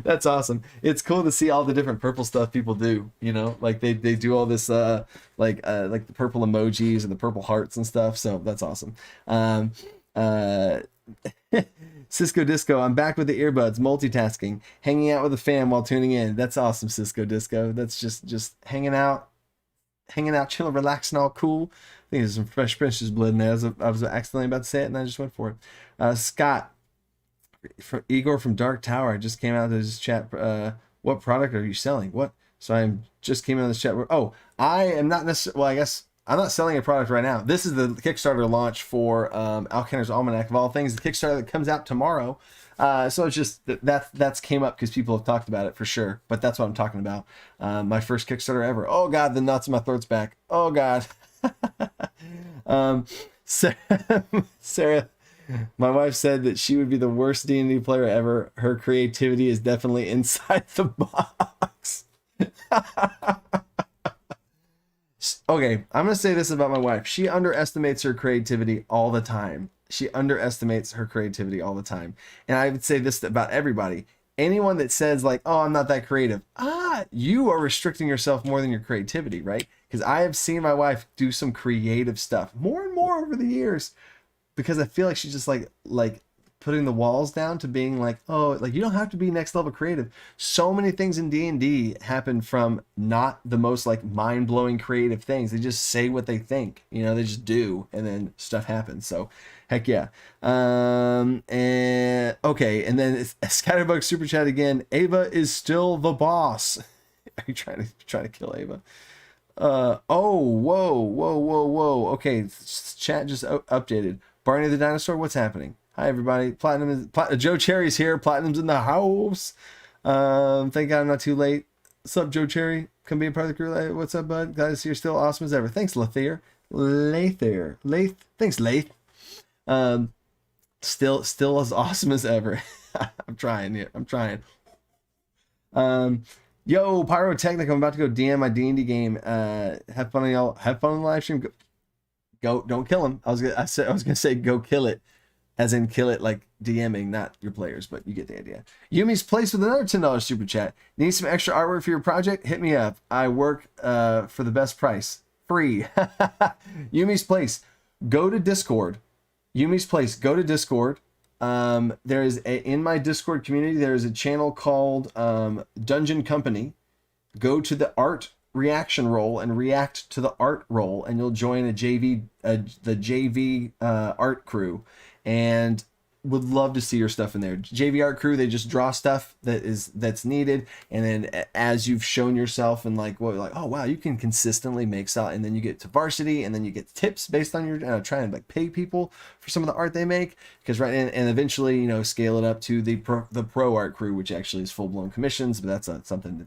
That's awesome. It's cool to see all the different purple stuff people do. You know, like they do all this like the purple emojis and the purple hearts and stuff. So that's awesome. Cisco Disco, I'm back with the earbuds, multitasking, hanging out with a fan while tuning in. That's awesome, Cisco Disco. That's just hanging out, chilling, relaxing, all cool. I think there's some Fresh Prince's blood in there. I was accidentally about to say it, and I just went for it. Scott, Igor from Dark Tower, just came out of this chat. What product are you selling? What? So I just came out of this chat. Oh, I am not necessarily. Well, I guess I'm not selling a product right now. This is the Kickstarter launch for Alcantar's Almanac of all things. The Kickstarter that comes out tomorrow. So it's just that's came up because people have talked about it for sure. But that's what I'm talking about. My first Kickstarter ever. Oh God, the nuts in my throat's back. Oh God. Sarah, my wife said that she would be the worst D&D player ever. Her creativity is definitely inside the box. Okay, I'm gonna say this about my wife. She underestimates her creativity all the time. And I would say this about everybody. Anyone that says like, oh, I'm not that creative, you are restricting yourself more than your creativity, right? Because I have seen my wife do some creative stuff more and more over the years, because I feel like she's just like putting the walls down to being like, oh, like you don't have to be next level creative. So many things in D&D happen from not the most like mind-blowing creative things. They just say what they think, you know, they just do, and then stuff happens. So heck yeah. And okay, and then Scatterbug super chat again. Ava is still the boss. Are you trying to kill Ava? Whoa. Okay, chat just updated. Barney the dinosaur, what's happening? Hi everybody. Joe Cherry's here. Platinum's in the house. Thank God I'm not too late. What's up, Joe Cherry? Come be a part of the crew. What's up, bud? Glad to see you're still awesome as ever. Thanks, Lathier. Thanks, Lath. Still as awesome as ever. I'm trying. Yo, Pyrotechnic, I'm about to go DM my D&D game. Have fun, y'all. Have fun on the live stream. Go, don't kill him. I was gonna say go kill it, as in kill it like DMing, not your players, but you get the idea. Yumi's place with another $10 super chat. Need some extra artwork for your project? Hit me up. I work for the best price. Free. Yumi's place. Go to Discord. Yumi's Place. Go to Discord. There is in my Discord community, there is a channel called Dungeon Company. Go to the art reaction roll and react to the art roll, and you'll join the JV art crew, and would love to see your stuff in there. JV art crew, they just draw stuff that's needed, and then as you've shown yourself and like oh wow, you can consistently make style, and then you get to varsity, and then you get tips based on your trying to like pay people for some of the art they make, because and eventually scale it up to the pro art crew, which actually is full-blown commissions, but that's something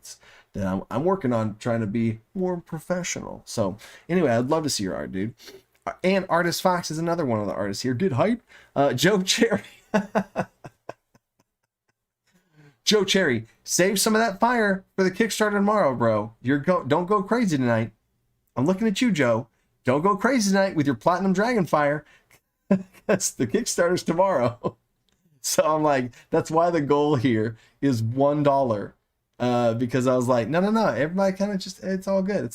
that I'm working on, trying to be more professional. So anyway, I'd love to see your art, dude. And Artist Fox is another one of the artists here. Good hype. Joe Cherry. Joe Cherry, save some of that fire for the Kickstarter tomorrow, bro. Don't go crazy tonight. I'm looking at you, Joe. Don't go crazy tonight with your Platinum Dragon fire. That's the Kickstarter's tomorrow. So I'm like, that's why the goal here is $1. Because I was like, no, everybody kind of just, it's all good.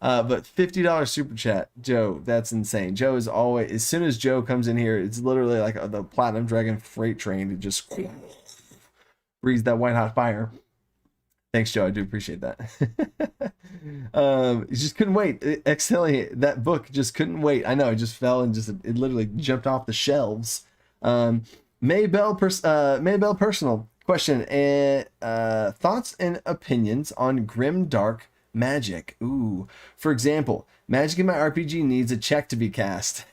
But $50 super chat, Joe, that's insane. Joe is always, as soon as Joe comes in here, it's literally like the Platinum Dragon freight train to just breathe that white hot fire. Thanks, Joe. I do appreciate that. He just couldn't wait. Accidentally, that book just couldn't wait. I know, it just fell and it literally jumped off the shelves. Maybell Personal question, thoughts and opinions on grim dark magic. Ooh, for example, magic in my RPG needs a check to be cast.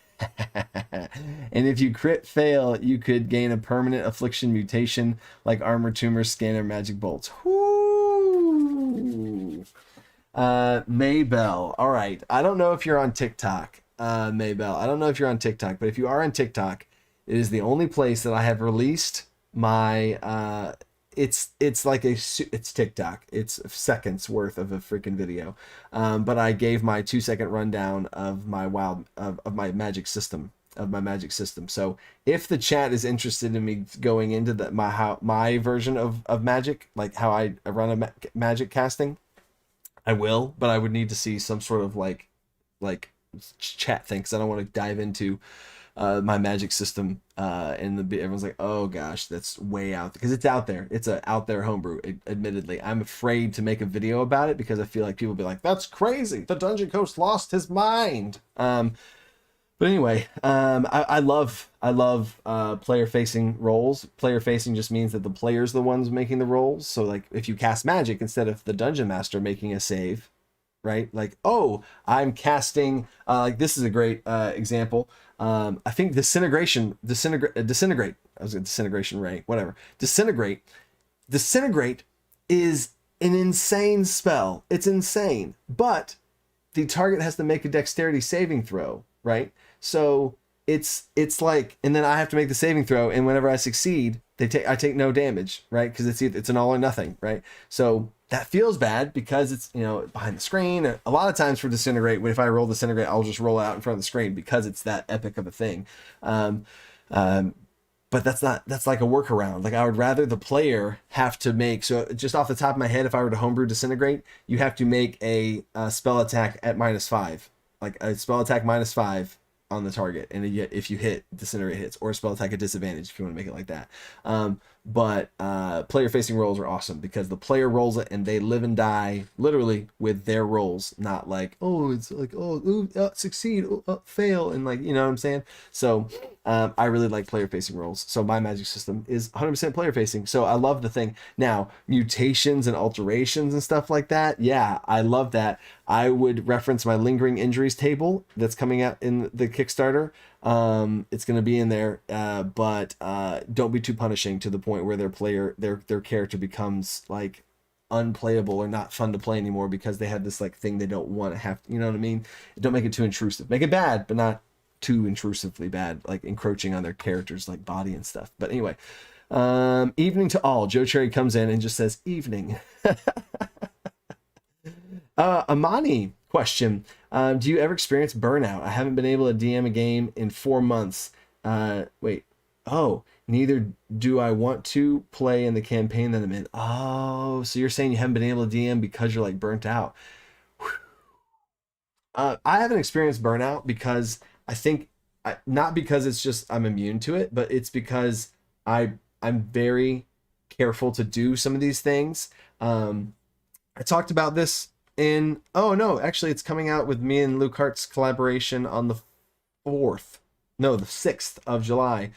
And if you crit fail, you could gain a permanent affliction mutation like armor, tumor, scanner, magic bolts. Whoo! Maybell. All right. I don't know if you're on TikTok, Maybell. I don't know if you're on TikTok, but if you are on TikTok, it is the only place that I have released my it's TikTok. It's seconds worth of a freaking video. But I gave my 2-second rundown of my of my magic system. So if the chat is interested in me going into my version of magic, like how I run a magic casting, I will, but I would need to see some sort of like chat thing, because I don't want to dive into my magic system and everyone's like, oh gosh, that's way out, because it's out there. It's a out there homebrew. Admittedly, I'm afraid to make a video about it because I feel like people will be like, that's crazy, the Dungeon Coast lost his mind. But anyway, I love player facing roles. Player facing just means that the player's the ones making the rolls. So like if you cast magic instead of the dungeon master making a save, right? Like, oh, I'm casting, like this is a great example. I think disintegrate. I was going disintegration ray, whatever. Disintegrate is an insane spell. It's insane, but the target has to make a dexterity saving throw, right? So it's like, and then I have to make the saving throw, and whenever I succeed, I take no damage, right? Because it's an all or nothing, right? So that feels bad because it's behind the screen. A lot of times for disintegrate, if I roll disintegrate, I'll just roll it out in front of the screen because it's that epic of a thing. But that's like a workaround. Like I would rather the player have to make, so just off the top of my head, if I were to homebrew disintegrate, you have to make a spell attack at -5, like a spell attack -5 on the target, and if you hit, disintegrate hits, or a spell attack at disadvantage if you want to make it like that. But player facing rolls are awesome because the player rolls it and they live and die literally with their rolls, not like, oh, it's like, succeed, fail, and like, you know what I'm saying? So I really like player facing rolls. So my magic system is 100% player facing. So I love the thing. Now, mutations and alterations and stuff like that, yeah, I love that. I would reference my lingering injuries table that's coming out in the Kickstarter. It's going to be in there, but don't be too punishing to the point where their character becomes like unplayable or not fun to play anymore because they have this like thing they don't want to have, you know what I mean? Don't make it too intrusive. Make it bad, but not too intrusively bad, like encroaching on their characters like body and stuff. But anyway, evening to all. Joe Cherry comes in and just says evening. Amani question. Do you ever experience burnout? I haven't been able to DM a game in 4 months. Neither do I want to play in the campaign that I'm in. Oh, so you're saying you haven't been able to DM because you're like burnt out. I haven't experienced burnout because I think not because it's just I'm immune to it, but it's because I'm very careful to do some of these things. I talked about this in, oh no, actually it's coming out with me and Luke Hart's collaboration on the 4th, no, the 6th of July.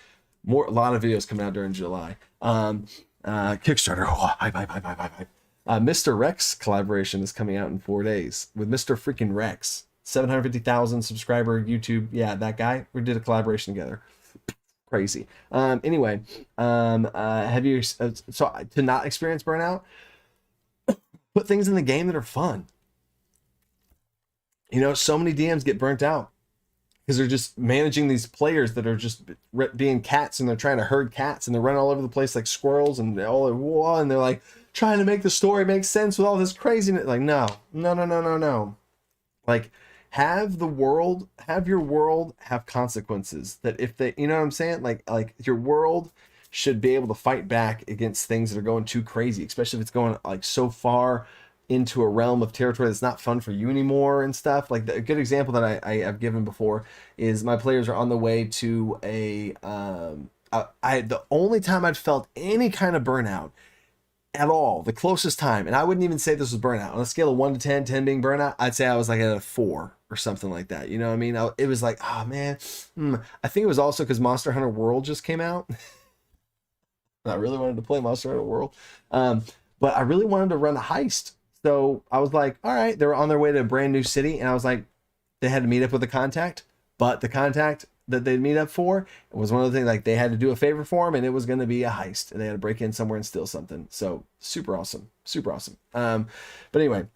A lot of videos coming out during July. Kickstarter, oh, hype. Mr. Rex collaboration is coming out in 4 days with Mr. freaking Rex, 750,000 subscriber YouTube. Yeah, that guy. We did a collaboration together. Crazy. Anyway, have you so to not experience burnout? Put things in the game that are fun. You know, so many DMs get burnt out because they're just managing these players that are just being cats, and they're trying to herd cats, and they're running all over the place like squirrels, and and they're like trying to make the story make sense with all this craziness. Like, no. Like, have your world have consequences that if they, you know what I'm saying? Like your world should be able to fight back against things that are going too crazy, especially if it's going like so far into a realm of territory that's not fun for you anymore and stuff. Like a good example that I have given before is my players are on the way to a the only time I'd felt any kind of burnout at all, the closest time, and I wouldn't even say this was burnout. On a scale of 1 to 10, 10 being burnout, I'd say I was like at a 4 or something like that. You know what I mean? It was like, oh man, I think it was also because Monster Hunter World just came out. I really wanted to play Monster Hunter World, but I really wanted to run a heist. So I was like, all right, they were on their way to a brand new city, and I was like, they had to meet up with a contact, but the contact that they'd meet up for, it was one of the things, like they had to do a favor for him, and it was going to be a heist, and they had to break in somewhere and steal something. So super awesome. But anyway,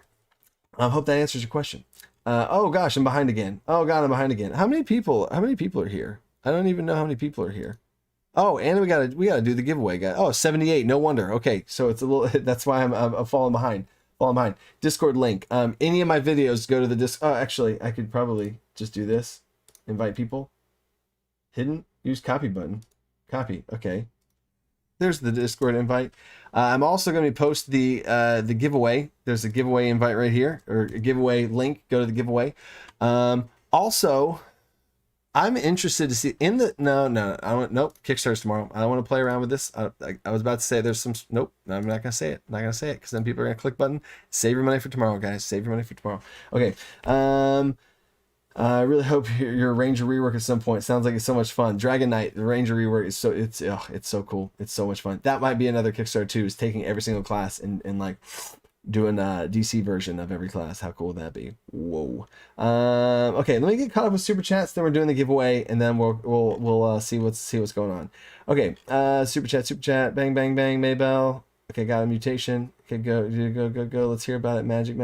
I hope that answers your question. Oh gosh, I'm behind again. Oh god, I'm behind again. How many people are here? I don't even know how many people are here. Oh, and we gotta do the giveaway, guys. Oh, 78. No wonder. Okay, so it's a little. That's why I'm falling behind. Discord link. Any of my videos go to the disc. Oh, actually, I could probably just do this. Invite people. Hidden. Use copy button. Copy. Okay. There's the Discord invite. I'm also going to post the giveaway. There's a giveaway invite right here, or a giveaway link. Go to the giveaway. Also, I'm interested to see in the nope. Kickstarter's tomorrow. I don't want to play around with this. I was about to say there's some nope. I'm not gonna say it. Because then people are gonna click button. Save your money for tomorrow, guys. Save your money for tomorrow. Okay. I really hope your Ranger rework at some point. Sounds like it's so much fun. Dragon Knight, the Ranger rework is it's so cool. It's so much fun. That might be another Kickstarter too. Is taking every single class and like doing a DC version of every class. How cool would that be? Whoa. Okay, let me get caught up with super chats. Then we're doing the giveaway, and then we'll see what's going on. Okay, super chat. Bang bang bang. Maybell. Okay, got a mutation. Okay, go. Let's hear about it. Magic.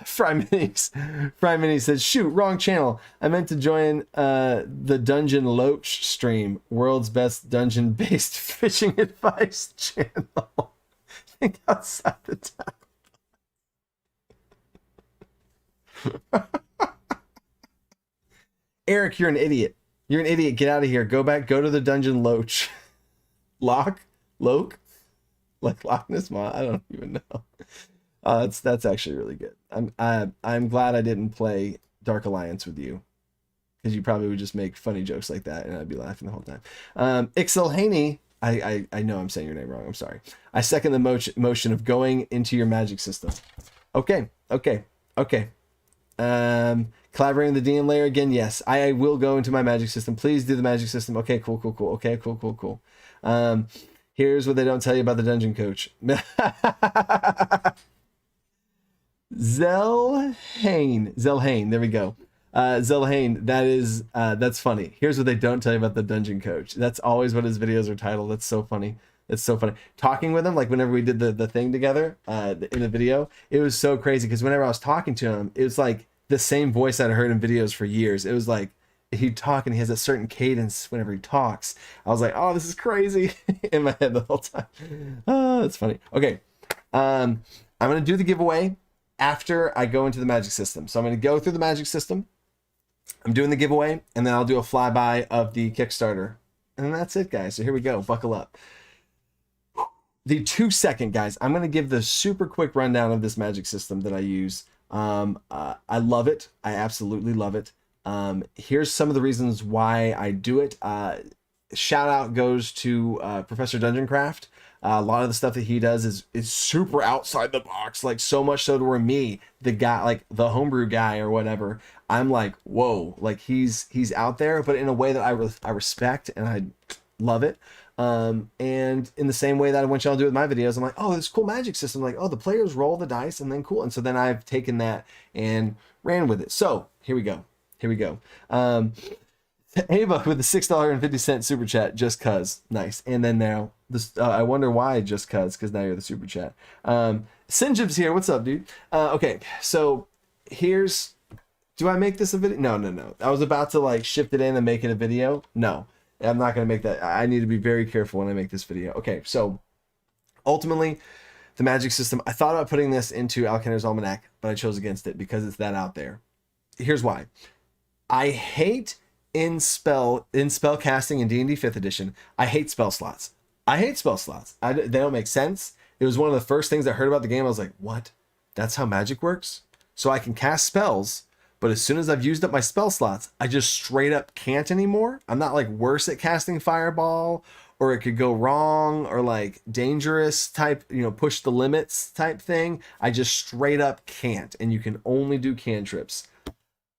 Fry Mini says, shoot, wrong channel. I meant to join the Dungeon Loach stream, world's best dungeon based fishing advice channel. Think outside the time. Eric, you're an idiot. Get out of here. Go back. Go to the Dungeon Loach. Loke? Like Loch Ness Mon? I don't even know. That's actually really good. I'm glad I didn't play Dark Alliance with you, because you probably would just make funny jokes like that, and I'd be laughing the whole time. Ixel Haney, I know I'm saying your name wrong. I'm sorry. I second the motion of going into your magic system. Okay. Collaborating with the DM layer again. Yes, I will go into my magic system. Please do the magic system. Okay, cool. Okay, cool. Here's what they don't tell you about the dungeon coach. Zelhane, there we go. Zelhane, that's funny. Here's what they don't tell you about the dungeon coach. That's always what his videos are titled. That's so funny. Talking with him, like whenever we did the thing together in the video, it was so crazy because whenever I was talking to him, it was like the same voice I'd heard in videos for years. It was like he'd talk and he has a certain cadence whenever he talks. I was like, oh, this is crazy in my head the whole time. Oh, that's funny. Okay. I'm going to do the giveaway after I go into the magic system. So I'm going to go through the magic system. I'm doing the giveaway, and then I'll do a flyby of the Kickstarter. And that's it, guys. So here we go. Buckle up. The 2-second, guys. I'm going to give the super quick rundown of this magic system that I use. I love it. I absolutely love it. Here's some of the reasons why I do it. Shout out goes to Professor Dungeoncraft. A lot of the stuff that he does is super outside the box, like so much so to where me, the guy, like the homebrew guy or whatever, I'm like, whoa, like he's out there, but in a way that I respect and I love it. And in the same way that I want y'all to do with my videos, I'm like, oh, this cool magic system. Like, oh, the players roll the dice and then cool. And so then I've taken that and ran with it. So here we go. Ava with the $6.50 super chat, just cuz. Nice. And then now this, I wonder why just cuz now you're the super chat. Sinjib's here. What's up, dude? Okay, so here's, do I make this a video? No. I was about to like shift it in and make it a video. No, I'm not going to make that. I need to be very careful when I make this video. Okay, so ultimately, the magic system, I thought about putting this into Alkender's Almanac, but I chose against it because it's that out there. Here's why. I hate in spell casting in D&D 5th edition, I hate spell slots. They don't make sense. It was one of the first things I heard about the game. I was like, what? That's how magic works? So I can cast spells, but as soon as I've used up my spell slots, I just straight up can't anymore. I'm not like worse at casting fireball, or it could go wrong, or like dangerous type, push the limits type thing. I just straight up can't, and you can only do cantrips.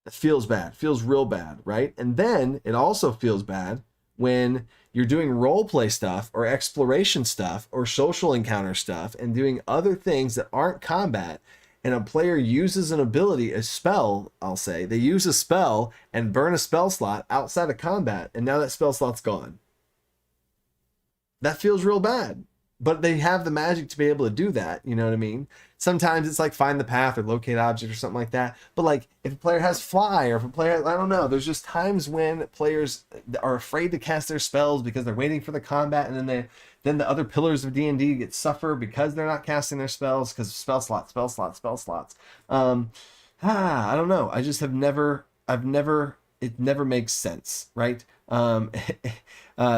It feels bad, feels real bad, right? And then it also feels bad when you're doing role play stuff or exploration stuff or social encounter stuff and doing other things that aren't combat, and a player uses an ability, a spell, I'll say, they use a spell and burn a spell slot outside of combat, and now that spell slot's gone. That feels real bad. But they have the magic to be able to do that, you know what I mean? Sometimes it's like find the path or locate object or something like that. But like if a player has fly, or if a player, I don't know, there's just times when players are afraid to cast their spells because they're waiting for the combat, and then the other pillars of D&D get suffer because they're not casting their spells because spell slots. I don't know. I just it never makes sense, right?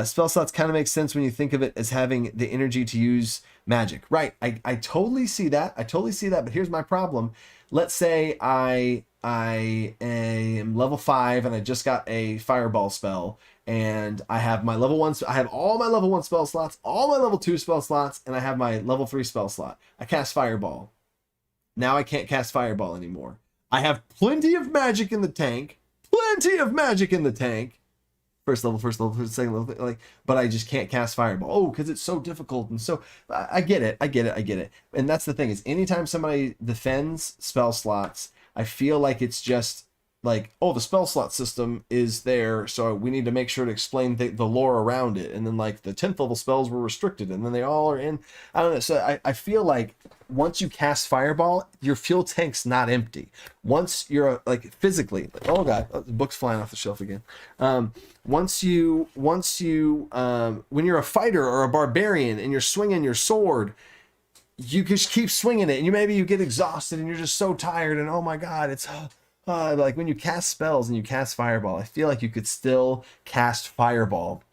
Spell slots kind of make sense when you think of it as having the energy to use magic, right? I totally see that. But here's my problem. Let's say I am level 5 and I just got a fireball spell, and I have my level 1, I have all my level 1 spell slots, all my level 2 spell slots, and I have my level 3 spell slot. I cast fireball. Now I can't cast fireball anymore. I have plenty of magic in the tank. First level, second level, like, but I just can't cast fireball. Oh, because it's so difficult. And so I get it. And that's the thing, is anytime somebody defends spell slots, I feel like it's just like, oh, the spell slot system is there, so we need to make sure to explain the lore around it. And then like the 10th level spells were restricted, and then they all are in, I don't know. So I feel like once you cast fireball, your fuel tank's not empty. Once you're like physically, oh god, the book's flying off the shelf again. Once you when you're a fighter or a barbarian and you're swinging your sword, you just keep swinging it, and you get exhausted and you're just so tired, and oh my god, it's like when you cast spells and you cast fireball, I feel like you could still cast fireball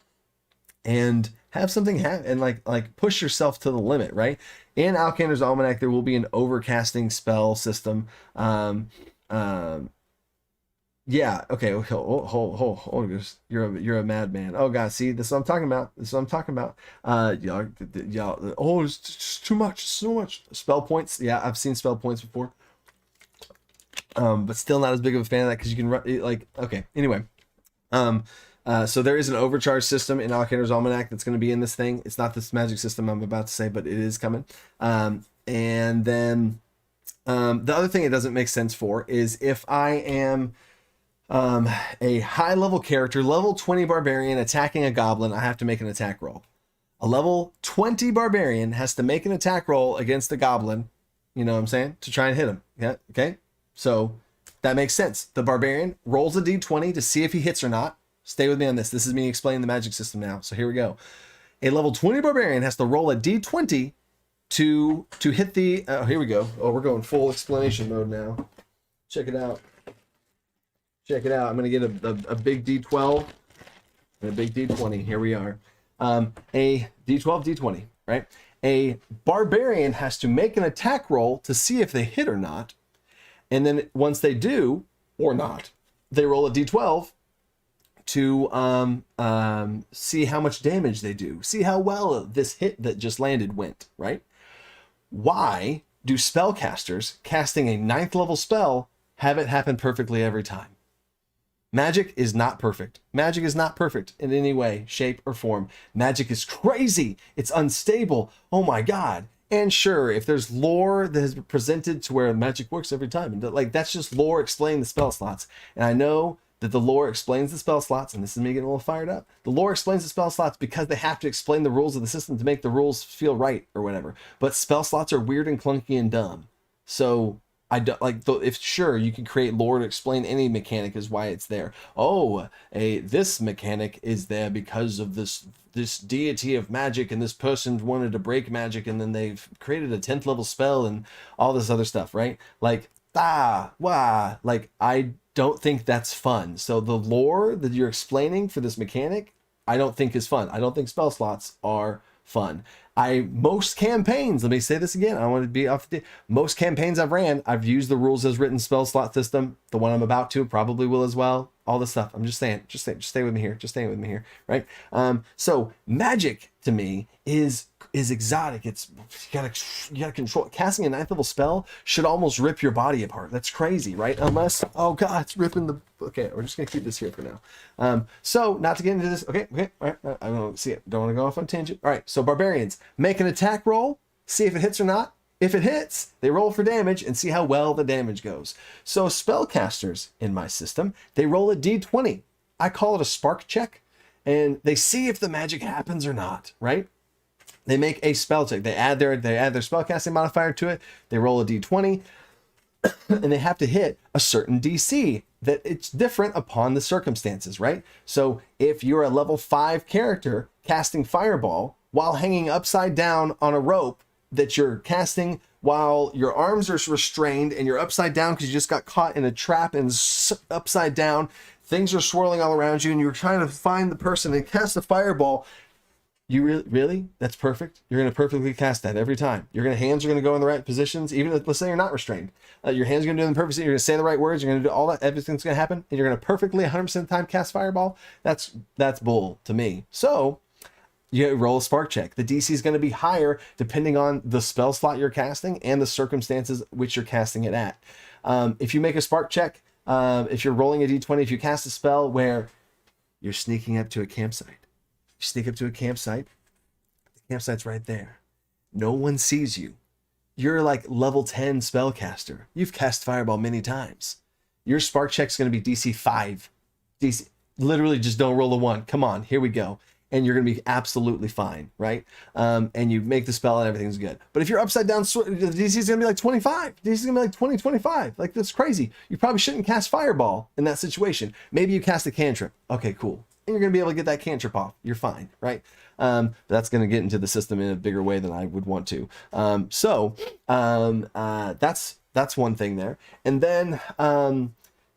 and have something happen and like push yourself to the limit, right? In Alkender's Almanac, there will be an overcasting spell system. Yeah, okay. Hold, you're a madman. Oh god, see, this is what I'm talking about. Y'all, oh, it's just too much, so much spell points. Yeah, I've seen spell points before. But still not as big of a fan of that, because you can run like, okay, anyway. So there is an overcharge system in Alkender's Almanac that's going to be in this thing. It's not this magic system I'm about to say, but it is coming. And then the other thing it doesn't make sense for is if I am a high level character, level 20 barbarian attacking a goblin, I have to make an attack roll. A level 20 barbarian has to make an attack roll against the goblin, you know what I'm saying, to try and hit him. Yeah, okay. So that makes sense. The barbarian rolls a d20 to see if he hits or not. Stay with me on this. This is me explaining the magic system now. So here we go. A level 20 barbarian has to roll a d20 to hit the... here we go. Oh, we're going full explanation mode now. Check it out. I'm going to get a big d12 and a big d20. Here we are. A d12, d20, right? A barbarian has to make an attack roll to see if they hit or not. And then once they do, or not, they roll a d12 to see how much damage they do, see how well this hit that just landed went, right? Why do spellcasters casting a 9th level spell have it happen perfectly every time? Magic is not perfect. Magic is not perfect in any way, shape, or form. Magic is crazy. It's unstable. Oh my God. And sure, if there's lore that has been presented to where magic works every time, and like that's just lore explaining the spell slots. And I know that the lore explains the spell slots, and this is me getting a little fired up. The lore explains the spell slots because they have to explain the rules of the system to make the rules feel right or whatever. But spell slots are weird and clunky and dumb. So I don't like, if sure you can create lore to explain any mechanic is why it's there. Oh, this mechanic is there because of this deity of magic, and this person wanted to break magic, and then they've created a 10th level spell and all this other stuff, right? Like like I don't think that's fun. So the lore that you're explaining for this mechanic, I don't think is fun. I don't think spell slots are fun. Most campaigns, let me say this again, I want to be off the, most campaigns I've ran, I've used the rules as written spell slot system. The one I'm about to probably will as well. All this stuff. I'm just saying, just stay with me here. Just stay with me here, right? So magic to me is exotic. It's you gotta control. Casting a 9th level spell should almost rip your body apart. That's crazy, right? Unless, oh God, it's ripping the. Okay, we're just gonna keep this here for now. So not to get into this. Okay, all right. I don't see it. Don't want to go off on tangent. All right. So barbarians make an attack roll. See if it hits or not. If it hits, they roll for damage and see how well the damage goes. So spellcasters in my system, they roll a d20. I call it a spark check, and they see if the magic happens or not, right? They make a spell check. They add their spellcasting modifier to it. They roll a d20, and they have to hit a certain DC that it's different upon the circumstances, right? So if you're a level 5 character casting Fireball while hanging upside down on a rope, that you're casting while your arms are restrained and you're upside down because you just got caught in a trap and upside down, things are swirling all around you, and you're trying to find the person and cast a fireball. You really? That's perfect. You're going to perfectly cast that every time. Your hands are going to go in the right positions, even if, let's say you're not restrained. Your hands are going to do them perfectly. You're going to say the right words. You're going to do all that. Everything's going to happen, and you're going to perfectly 100% of the time cast fireball. That's bull to me. So you roll a spark check. The DC is going to be higher depending on the spell slot you're casting and the circumstances which you're casting it at. If you make a spark check, if you're rolling a d20, if you cast a spell where you're sneaking up to a campsite, you sneak up to a campsite, the campsite's right there. No one sees you. You're like level 10 spellcaster. You've cast Fireball many times. Your spark check's going to be DC 5. DC, literally just don't roll a 1. Come on, here we go. And you're going to be absolutely fine, right? And you make the spell and everything's good. But if you're upside down, the DC is going to be like 25. DC is going to be like 20, 25. Like, that's crazy. You probably shouldn't cast Fireball in that situation. Maybe you cast a cantrip. Okay, cool. And you're going to be able to get that cantrip off. You're fine, right? But that's going to get into the system in a bigger way than I would want to. That's one thing there. And then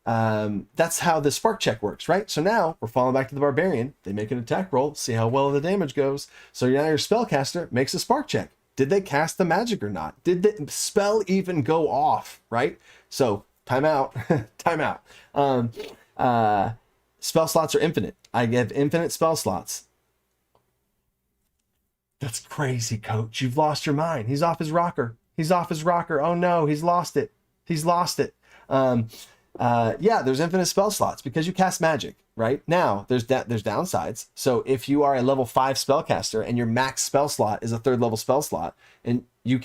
that's how the spark check works, right? So now we're falling back to the barbarian. They make an attack roll, see how well the damage goes. So now your spellcaster makes a spark check. Did they cast the magic or not? Did the spell even go off, right? So time out. Time out. Spell slots are infinite. I have infinite spell slots. That's crazy, coach. You've lost your mind. He's off his rocker. He's off his rocker. Oh no, he's lost it. He's lost it. Yeah, there's infinite spell slots because you cast magic, right? Now, there's downsides. So if you are a level 5 spellcaster and your max spell slot is a 3rd level spell slot, and you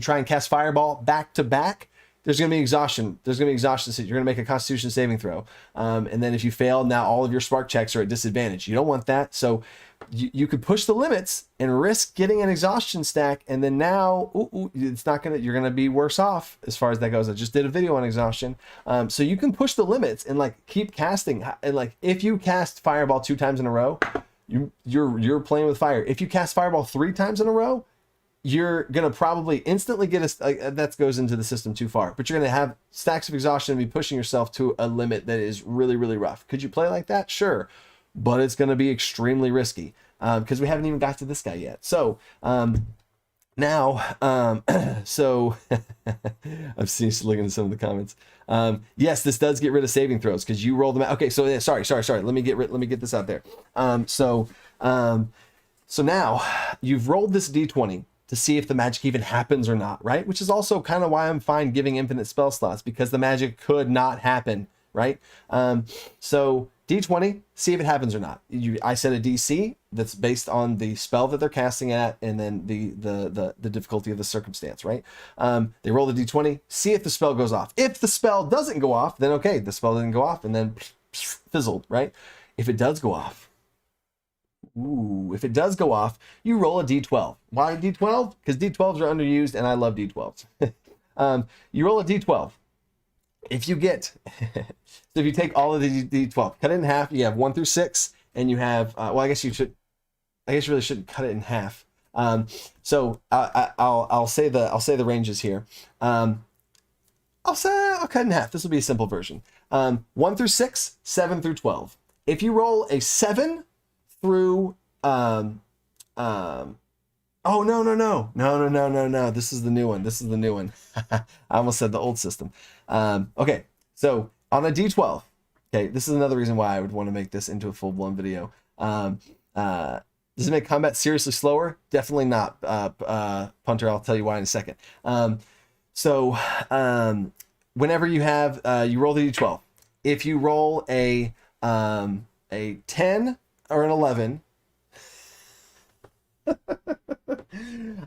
try and cast Fireball back to back, there's going to be exhaustion. There's going to be exhaustion. So you're going to make a Constitution saving throw. And then if you fail, now all of your spark checks are at disadvantage. You don't want that. So you could push the limits and risk getting an exhaustion stack. And then now it's not going to, you're going to be worse off as far as that goes. I just did a video on exhaustion. So you can push the limits and like keep casting. And like, if you cast Fireball 2 times in a row, you're playing with fire. If you cast Fireball 3 times in a row, you're going to probably instantly get that goes into the system too far, but you're going to have stacks of exhaustion and be pushing yourself to a limit that is really, really rough. Could you play like that? Sure. But it's going to be extremely risky because we haven't even got to this guy yet. So Now, so I've seen looking at some of the comments. Yes, this does get rid of saving throws because you roll them out. Okay, so yeah, sorry. Let me get this out there. So now you've rolled this d20 to see if the magic even happens or not, right? Which is also kind of why I'm fine giving infinite spell slots, because the magic could not happen, right? So d20, see if it happens or not. I set a DC that's based on the spell that they're casting at, and then the difficulty of the circumstance, right? They roll the d20, see if the spell goes off. If the spell doesn't go off, then okay, the spell didn't go off, and then fizzled, right? If it does go off, if it does go off, you roll a d12. Why d12? Because d12s are underused, and I love d12s. You roll a d12. If you get, so if you take all of the d12, cut it in half, you have 1 through 6, and you have, well, I guess you really shouldn't cut it in half. So I'll say the ranges here. I'll cut in half. This will be a simple version. 1 through 6, 7 through 12. If you roll a 7 through, oh, no. This is the new one. I almost said the old system. Okay, so on a D12, okay, this is another reason why I would want to make this into a full-blown video. Does it make combat seriously slower? Definitely not, Punter. I'll tell you why in a second. Whenever you have, you roll the D12. If you roll a 10 or an 11,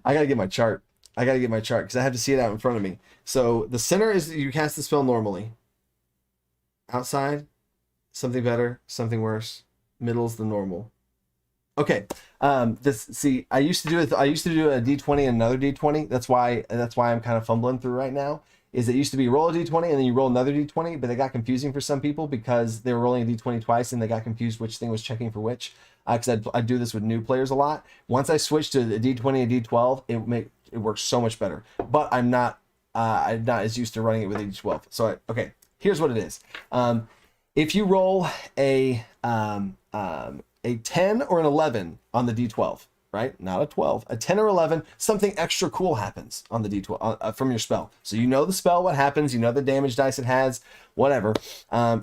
I gotta get my chart because I have to see it out in front of me. So the center is you cast the spell normally. Outside, something better, something worse. Middle's the normal. Okay. I used to do it. I used to do a d20 and another d20. That's why I'm kind of fumbling through right now. Is it used to be roll a d20 and then you roll another d20, but it got confusing for some people because they were rolling a d20 twice and they got confused which thing was checking for which. Because I do this with new players a lot. Once I switched to a d20 and d12, it works so much better. But I'm not as used to running it with a d12. So okay, here's what it is. If you roll a 10 or an 11 on the d12, right? Not a 12, a 10 or 11, something extra cool happens on the d12 from your spell. So you know the spell, what happens, you know the damage dice it has, whatever.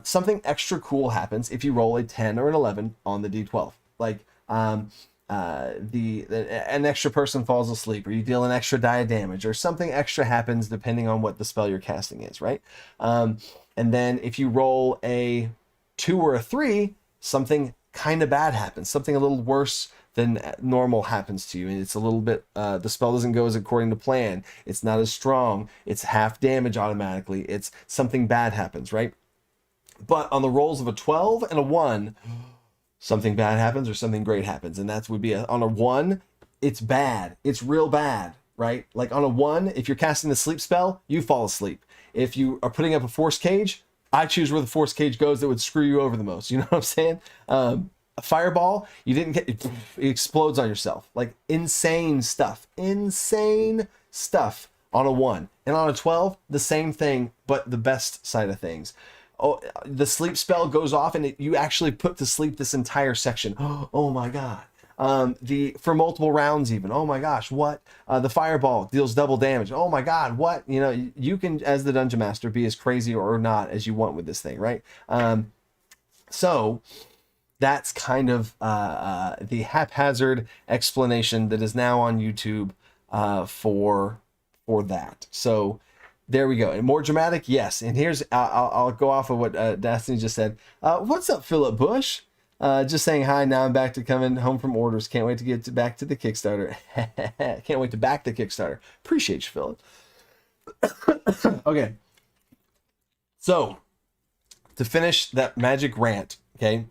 Something extra cool happens if you roll a 10 or an 11 on the d12. Like an extra person falls asleep, or you deal an extra die of damage, or something extra happens depending on what the spell you're casting is, right? And then if you roll a 2 or a 3, something kind of bad happens, something a little worse than normal happens to you, and it's a little bit the spell doesn't go as according to plan, it's not as strong, it's half damage automatically, it's something bad happens, right? But on the rolls of a 12 and a 1, something bad happens or something great happens, and that would be on a 1, it's bad, it's real bad, right? Like on a 1, if you're casting the sleep spell, you fall asleep. If you are putting up a force cage, I choose where the force cage goes that would screw you over the most. You know what I'm saying? A fireball, you didn't get it explodes on yourself. Like insane stuff on a 1. And on a 12, the same thing, but the best side of things. Oh, the sleep spell goes off and you actually put to sleep this entire section. Oh my God. For multiple rounds even. Oh my gosh, what? The fireball deals double damage. Oh my God, what? You know, you can, as the dungeon master, be as crazy or not as you want with this thing, right? So that's kind of the haphazard explanation that is now on YouTube for that. So there we go. And more dramatic, yes. And here's I'll go off of what Destiny just said. What's up, Philip Bush? Just saying hi. Now I'm back to coming home from orders. Can't wait to get back to the Kickstarter. Can't wait to back the Kickstarter. Appreciate you, Philip. Okay. So to finish that magic rant, yeah,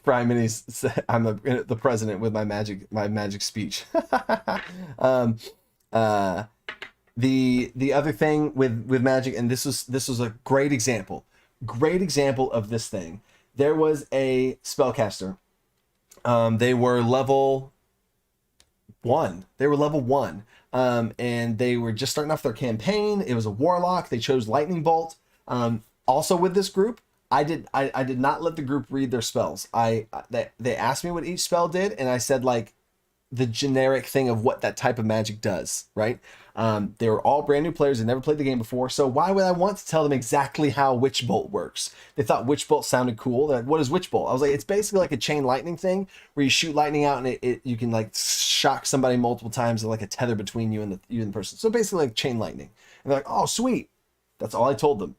Prime Minis, I'm the president with my magic speech. The other thing with magic, and this was a great example of this thing. There was a spellcaster. They were level 1. And they were just starting off their campaign. It was a warlock. They chose lightning bolt. Also with this group, I did not let the group read their spells. They asked me what each spell did, and I said, like, the generic thing of what that type of magic does, right? They were all brand new players that never played the game before, so why would I want to tell them exactly how Witch Bolt works? They thought Witch Bolt sounded cool. They're like, what is Witch Bolt? I was like, it's basically like a chain lightning thing where you shoot lightning out and you can like shock somebody multiple times with like a tether between you and the person. So basically like chain lightning. And they're like, oh sweet. That's all I told them.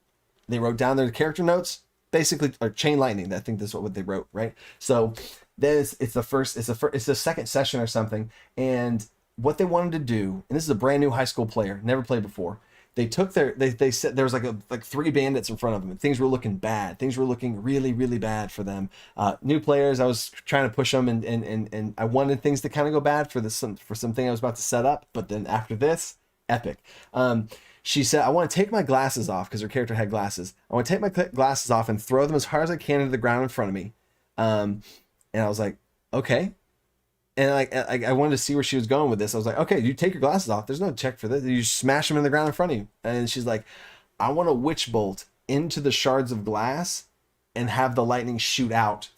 They wrote down their character notes, basically, or chain lightning. I think that's what they wrote, right? So then it's the second session or something, and what they wanted to do, and this is a brand new high school player, never played before. They took they said there was like 3 bandits in front of them, and things were looking bad. Things were looking really, really bad for them. New players, I was trying to push them, and I wanted things to kind of go bad for something I was about to set up. But then after this, epic. She said, I want to take my glasses off, because her character had glasses. I want to take my glasses off and throw them as hard as I can into the ground in front of me. And I was like, okay. And I wanted to see where she was going with this. I was like, okay, you take your glasses off. There's no check for this. You smash them in the ground in front of you. And she's like, I want to witch bolt into the shards of glass and have the lightning shoot out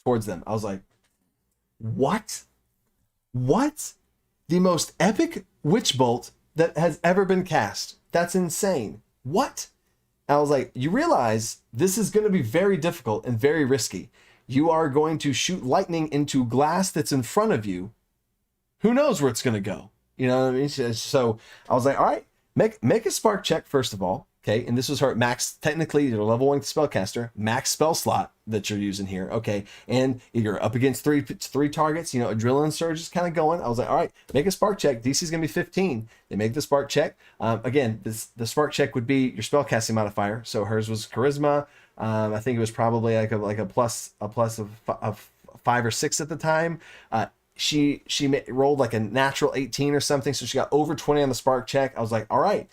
towards them. I was like, what? What? The most epic witch bolt that has ever been cast. That's insane. What? I was like, you realize this is going to be very difficult and very risky. You are going to shoot lightning into glass that's in front of you. Who knows where it's going to go? You know what I mean? So I was like, all right, make a spark check first of all. Okay, and this was her max, technically you're level 1 spellcaster, max spell slot that you're using here. Okay, and you're up against three targets, you know, adrenaline surge is kind of going. I was like, all right, make a spark check. DC is going to be 15. They make the spark check. Again, the spark check would be your spellcasting modifier. So hers was charisma. I think it was probably like a plus of 5 or 6 at the time. She rolled like a natural 18 or something, so she got over 20 on the spark check. I was like, all right,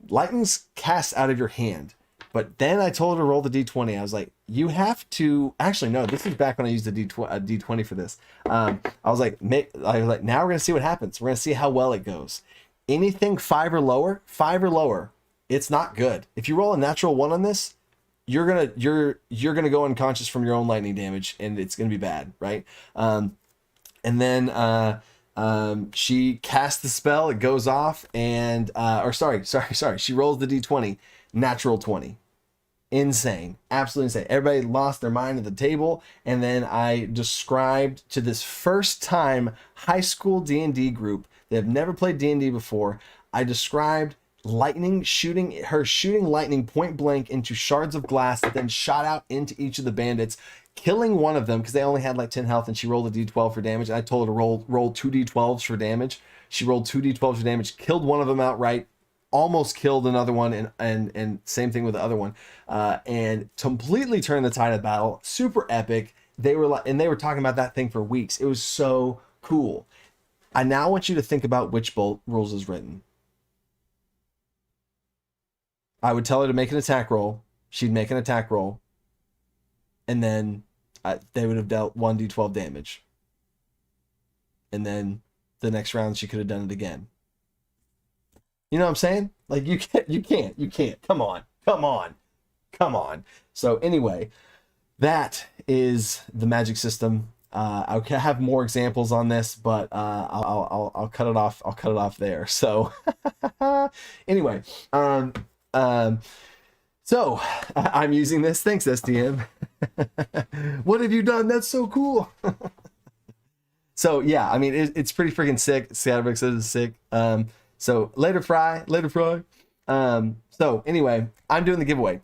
lightning's cast out of your hand. But then I told her to roll the d20. I was like, you have to actually, no, this is back when I used the d20 for this. I was like, now we're gonna see what happens. We're gonna see how well it goes. Anything 5 or lower, it's not good. If you roll a natural 1 on this, you're gonna go unconscious from your own lightning damage, and it's gonna be bad, right? And then she casts the spell, it goes off, and she rolls the d20, natural 20. Insane, absolutely insane. Everybody lost their mind at the table, and then I described to this first time high school D&D group that have never played D&D before, I described shooting lightning point blank into shards of glass that then shot out into each of the bandits, killing one of them because they only had like 10 health, and she rolled a d12 for damage. I told her to roll 2 d12s for damage. She rolled 2 d12s for damage, killed one of them outright, almost killed another one, and same thing with the other one, and completely turned the tide of battle. Super epic. They were talking about that thing for weeks. It was so cool. I now want you to think about Witch Bolt rules as written. I would tell her to make an attack roll. She'd make an attack roll, and then they would have dealt 1d12 damage. And then the next round she could have done it again. You know what I'm saying? Like, you can't. Come on. So anyway, that is the magic system. I'll have more examples on this, but I'll cut it off. I'll cut it off there. So anyway, so I'm using this. Thanks, SDM. What have you done? That's so cool. So yeah, I mean, it's pretty freaking sick. Scatterbrain says it's sick. So later fry. So anyway, I'm doing the giveaway.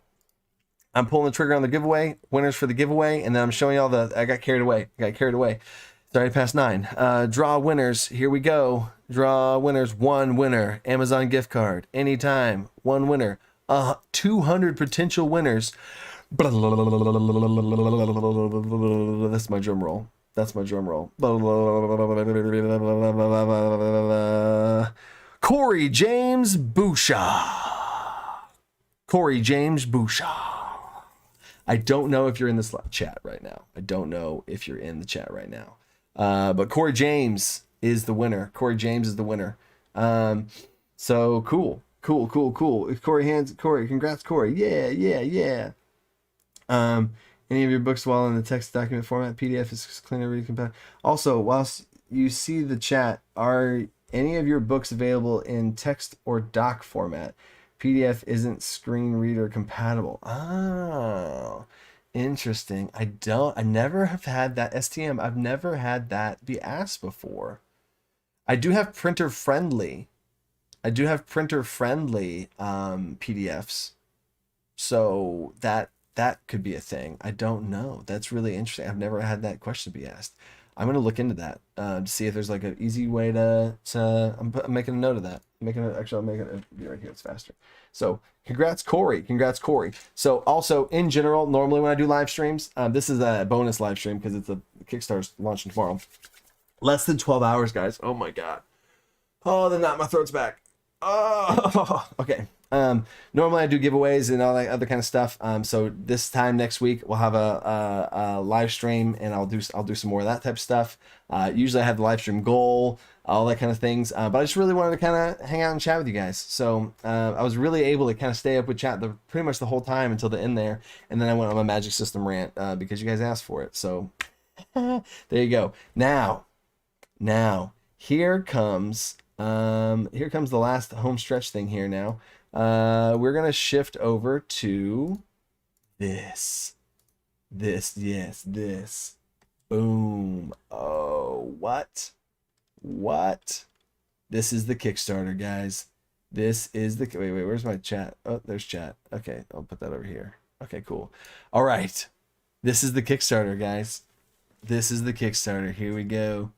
I'm pulling the trigger on the giveaway, winners for the giveaway, and then I'm showing y'all I got carried away. It's already past 9. Draw winners. Here we go. Draw winners. 1 winner. Amazon gift card. Anytime. 1 winner. 200 potential winners. That's my drum roll. Corey James Bouchard. I don't know if you're in this chat right now. But Corey James is the winner. So cool. Corey, congrats, Corey. Yeah. Any of your books while in the text document format, PDF is cleaner read compatible. Also, whilst you see the chat. Are any of your books available in text or doc format? PDF isn't screen reader compatible. Oh, interesting. I never have had that STM. I've never had that be asked before. I do have printer friendly. PDFs. So that could be a thing. I don't know. That's really interesting. I've never had that question be asked. I'm gonna look into that to see if there's like an easy way to. I'm making a note of that. Actually, I'm making it be right here. It's faster. So congrats, Corey. Congrats, Corey. So also in general, normally when I do live streams, this is a bonus live stream because it's a Kickstarter's launching tomorrow. Less than 12 hours, guys. Oh my god. Oh, the knot in my throat's back. Oh, okay. Normally I do giveaways and all that other kind of stuff. So this time next week we'll have a live stream, and I'll do some more of that type of stuff. Usually I have the live stream goal, all that kind of things. But I just really wanted to kind of hang out and chat with you guys. So I was really able to kind of stay up with chat pretty much the whole time until the end there, and then I went on my Magic System rant because you guys asked for it. So there you go. Now here comes the last home stretch thing here now. We're gonna shift over to this. Boom. Oh, what? This is the Kickstarter, guys. This is the wait, where's my chat? Oh, there's chat. Okay, I'll put that over here. Okay, cool. All right. This is the Kickstarter, guys. This is the Kickstarter. Here we go.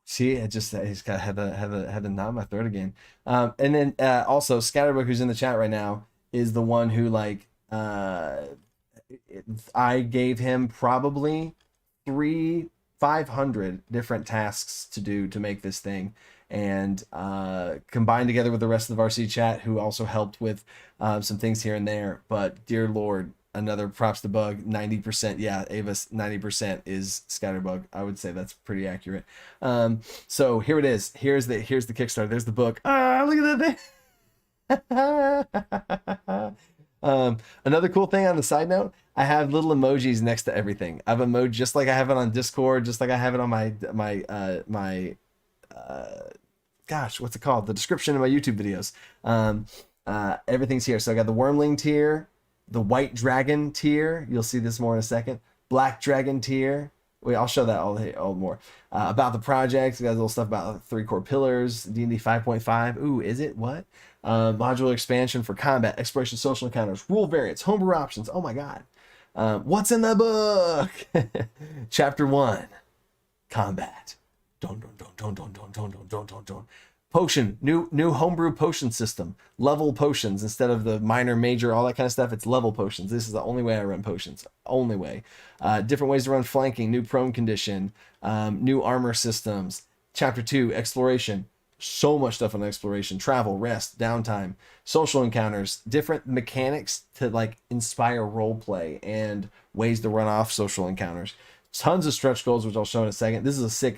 See, I just had a knot in my throat again. And then also Scatterbook, who's in the chat right now, is the one who I gave him probably 500 different tasks to do to make this thing, and combined together with the rest of the varsity chat, who also helped with some things here and there. But dear Lord, another props to Bug. 90%, yeah, Avis, 90% is Scatterbug. I would say that's pretty accurate. So here it is. Here's the Kickstarter. There's the book. Ah, look at that thing. Another cool thing on the side note, I have little emojis next to everything. I have emoji just like I have it on Discord, just like I have it on my gosh, what's it called? The description of my YouTube videos. Everything's here. So I got the Wormling tier, the White Dragon tier. You'll see this more in a second. Black Dragon tier. Wait, I'll show that all more. About the project. We got a little stuff about 3 core pillars. D&D 5.5. Ooh, is it? What? Modular expansion for combat, exploration, social encounters, rule variants, homebrew options. Oh my god. What's in the book? Chapter 1. Combat. Dun. Potion, new homebrew potion system, level potions instead of the minor, major, all that kind of stuff. It's level potions. This is the only way I run potions. Only way. Different ways to run flanking, new prone condition, new armor systems. Chapter 2, exploration. So much stuff on exploration, travel, rest, downtime, social encounters, different mechanics to inspire role play and ways to run off social encounters. Tons of stretch goals, which I'll show in a second. This is a sick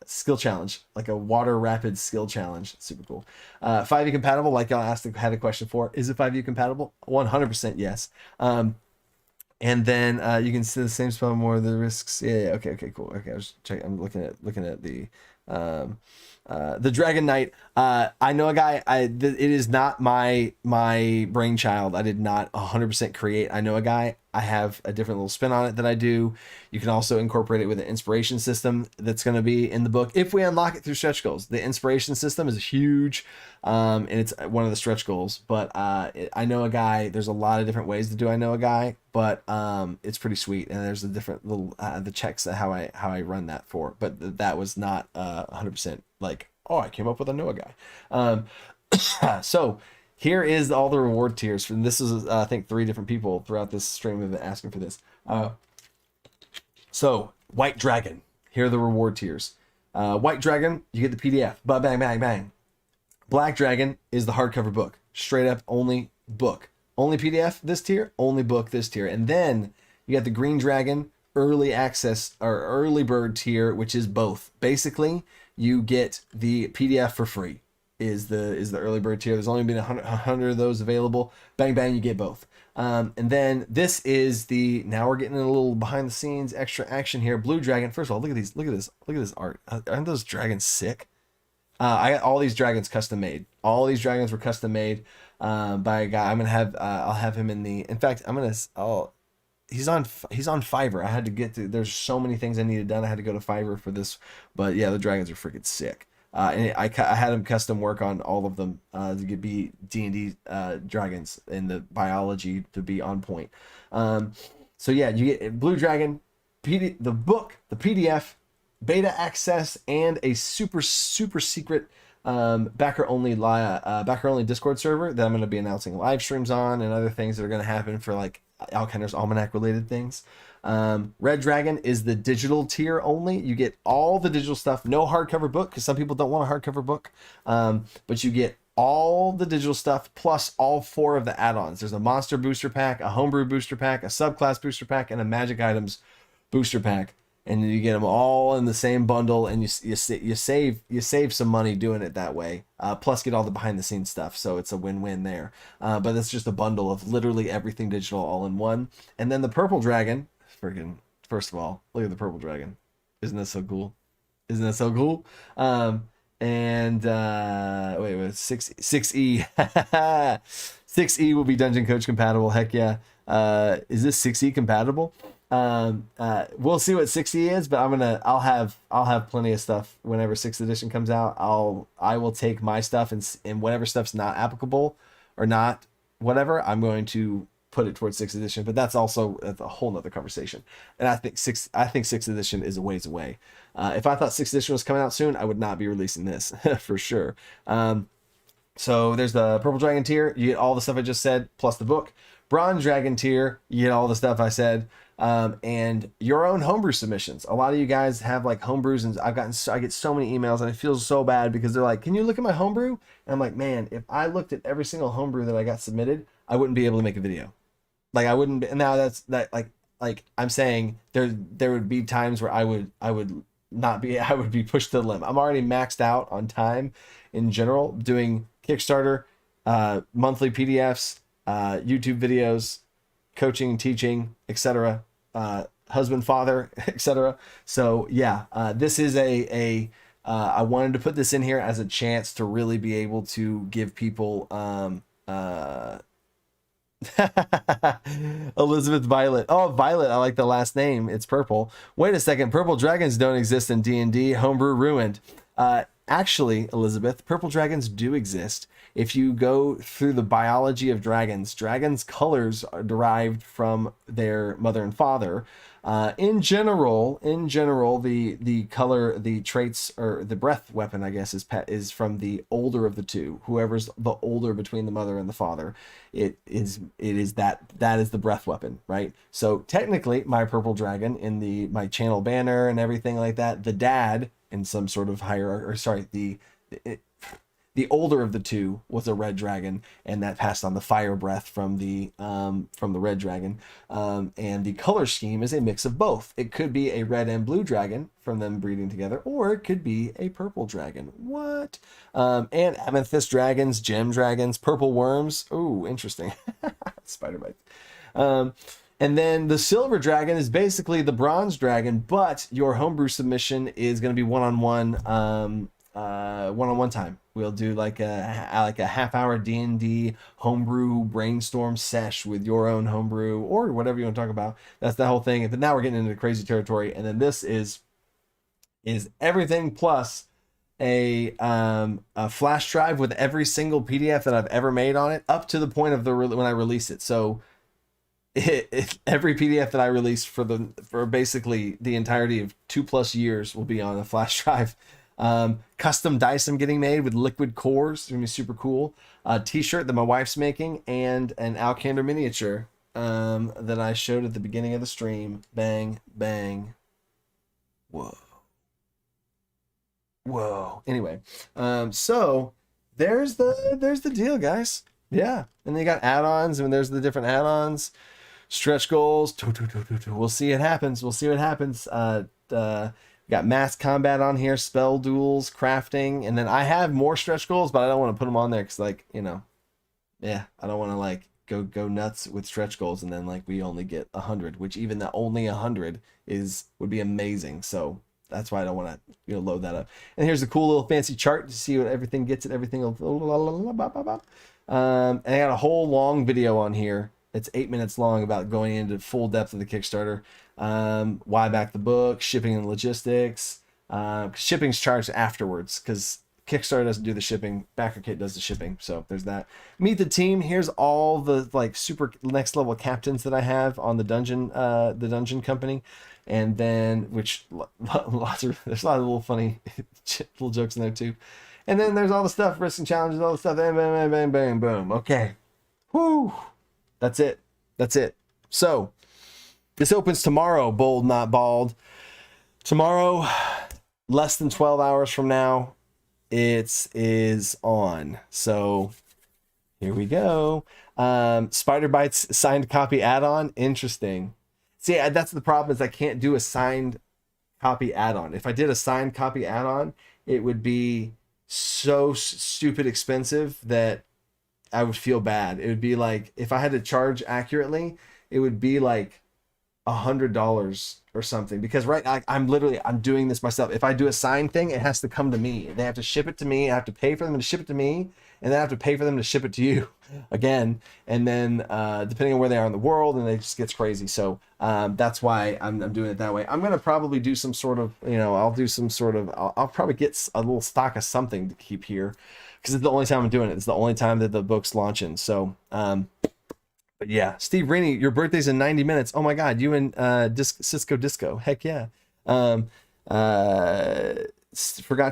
skill challenge, like a water rapid skill challenge. Super cool. 5e compatible, like y'all had a question for. Is it 5e compatible? 100% yes. And then you can see the same spell, more of the risks. Yeah. Okay. Cool. Okay. I was checking. I'm looking at the Dragon Knight. I know a guy. It is not my brainchild. I did not 100% create. I know a guy. I have a different little spin on it that I do. You can also incorporate it with an inspiration system that's going to be in the book if we unlock it through stretch goals. The inspiration system is huge, and it's one of the stretch goals. But I know a guy. There's a lot of different ways to do I know a guy, but it's pretty sweet. And there's a different little the checks how I run that for. But that was not 100% I came up with a know a guy. So here is all the reward tiers. And this is I think 3 different people throughout this stream have been asking for this. So White Dragon, here are the reward tiers. White Dragon, you get the PDF. Bang, bang, bang. Black Dragon is the hardcover book. Straight up only book. Only PDF this tier, only book this tier. And then you got the Green Dragon early access or early bird tier, which is both. Basically, you get the PDF for free. is the early bird tier. There's only been 100 of those available. Bang bang, you get both. And then this is now we're getting a little behind the scenes extra action here. Blue Dragon. First of all, look at this art. Aren't those dragons sick? I got all these dragons custom made. All these dragons were custom made by a guy. I'm gonna have I'll have him in fact he's on Fiverr. I had to get to, there's so many things I needed done. I had to go to Fiverr for this, but yeah, the dragons are freaking sick. And I had him custom work on all of them to be D&D dragons and the biology to be on point. So yeah, you get Blue Dragon, the book, the PDF, beta access, and a super secret backer only Discord server that I'm going to be announcing live streams on and other things that are going to happen for like Alkender's Almanac related things. Red Dragon is the digital tier only. You get all the digital stuff, no hardcover book, because some people don't want a hardcover book. But you get all the digital stuff plus all 4 of the add-ons. There's a monster booster pack, a homebrew booster pack, a subclass booster pack, and a magic items booster pack. And you get them all in the same bundle, and you save some money doing it that way. Plus get all the behind the scenes stuff, so it's a win-win there. But it's just a bundle of literally everything digital all in one. And then the Purple Dragon, freaking, first of all, look at the Purple Dragon. Isn't that so cool? Isn't that so cool? Wait, 6E 6E will be Dungeon Coach compatible. Heck yeah. Is this 6E compatible? We'll see what 6E is, but I'll have plenty of stuff whenever 6th edition comes out. I will take my stuff and whatever stuff's not applicable or not whatever, I'm going to put it towards 6th edition, but that's a whole nother conversation. And I think 6th edition is a ways away. If I thought 6th edition was coming out soon, I would not be releasing this for sure. So there's the Purple Dragon tier. You get all the stuff I just said, plus the book. Bronze Dragon tier, you get all the stuff I said. And your own homebrew submissions. A lot of you guys have like homebrews, and I get so many emails, and I feel so bad because they're like, "Can you look at my homebrew?" And I'm like, "Man, if I looked at every single homebrew that I got submitted, I wouldn't be able to make a video. Like I wouldn't be." And now like I'm saying there would be times where I would be pushed to the limit. I'm already maxed out on time in general doing Kickstarter, monthly PDFs, YouTube videos, coaching, teaching, etc., husband, father, etc. So yeah, this is I wanted to put this in here as a chance to really be able to give people Elizabeth Violet. Oh, Violet, I like the last name. It's purple. Wait a second, purple dragons don't exist in D&D. Homebrew ruined. Actually, Elizabeth, purple dragons do exist. If you go through the biology of dragons colors are derived from their mother and father. In general, the color, the traits, or the breath weapon, I guess, is from the older of the two. Whoever's the older between the mother and the father, it is that is the breath weapon, right? So technically, my purple dragon in my channel banner and everything like that, the dad in some sort of hierarchy, or sorry, the older of the two was a red dragon, and that passed on the fire breath from the red dragon. And the color scheme is a mix of both. It could be a red and blue dragon from them breeding together, or it could be a purple dragon. What? And amethyst dragons, gem dragons, purple worms. Ooh, interesting. Spider bites. And then the silver dragon is basically the bronze dragon, but your homebrew submission is going to be one-on-one time. We'll do like a half-hour D&D homebrew brainstorm sesh with your own homebrew or whatever you want to talk about. That's the whole thing. But now we're getting into crazy territory, and then this is everything plus a flash drive with every single PDF that I've ever made on it, up to the point of when I release it. So every PDF that I release for basically the entirety of 2+ years will be on a flash drive. Custom dice I'm getting made with liquid cores. It's gonna be super cool. T-shirt that my wife's making, and an Alkender miniature that I showed at the beginning of the stream. Bang bang. Whoa. Anyway, so there's the deal, guys. Yeah, and then you got add-ons, and there's the different add-ons, stretch goals. We'll see it happens. We'll see what happens. Got mass combat on here, spell duels, crafting, and then I have more stretch goals, but I don't want to put them on there because, like, you know, yeah, I don't want to like go nuts with stretch goals and then like we only get 100, which even the only 100 would be amazing. So that's why I don't want to, you know, load that up. And here's a cool little fancy chart to see what everything gets and everything. And I got a whole long video on here. It's 8 minutes long about going into full depth of the Kickstarter. Why back the book, shipping and logistics. Shipping's charged afterwards because Kickstarter doesn't do the shipping. BackerKit does the shipping. So there's that. Meet the team. Here's all the like super next level captains that I have on the dungeon company. And then, which there's a lot of little funny little jokes in there too. And then there's all the stuff, risks and challenges, all the stuff. Bang, bang, bang, bang, boom. Okay. Whoo. That's it. That's it. So this opens tomorrow, bold, not bald. Tomorrow, less than 12 hours from now, it is on. So here we go. Spider Bites signed copy add-on. Interesting. See, that's the problem is I can't do a signed copy add-on. If I did a signed copy add-on, it would be so stupid expensive that I would feel bad. It would be like, if I had to charge accurately, it would be like $100 or something, because I'm doing this myself. If I do a signed thing, it has to come to me. They have to ship it to me. I have to pay for them to ship it to me, and then I have to pay for them to ship it to you again. And then depending on where they are in the world, and it just gets crazy. So that's why I'm doing it that way. I'm gonna probably do some sort of, you know, I'll probably get a little stock of something to keep here, because it's the only time I'm doing it. It's the only time that the book's launching. So but yeah, Steve Rainey, your birthday's in 90 minutes. Oh my God, you and Cisco Disco. Heck yeah. Forgot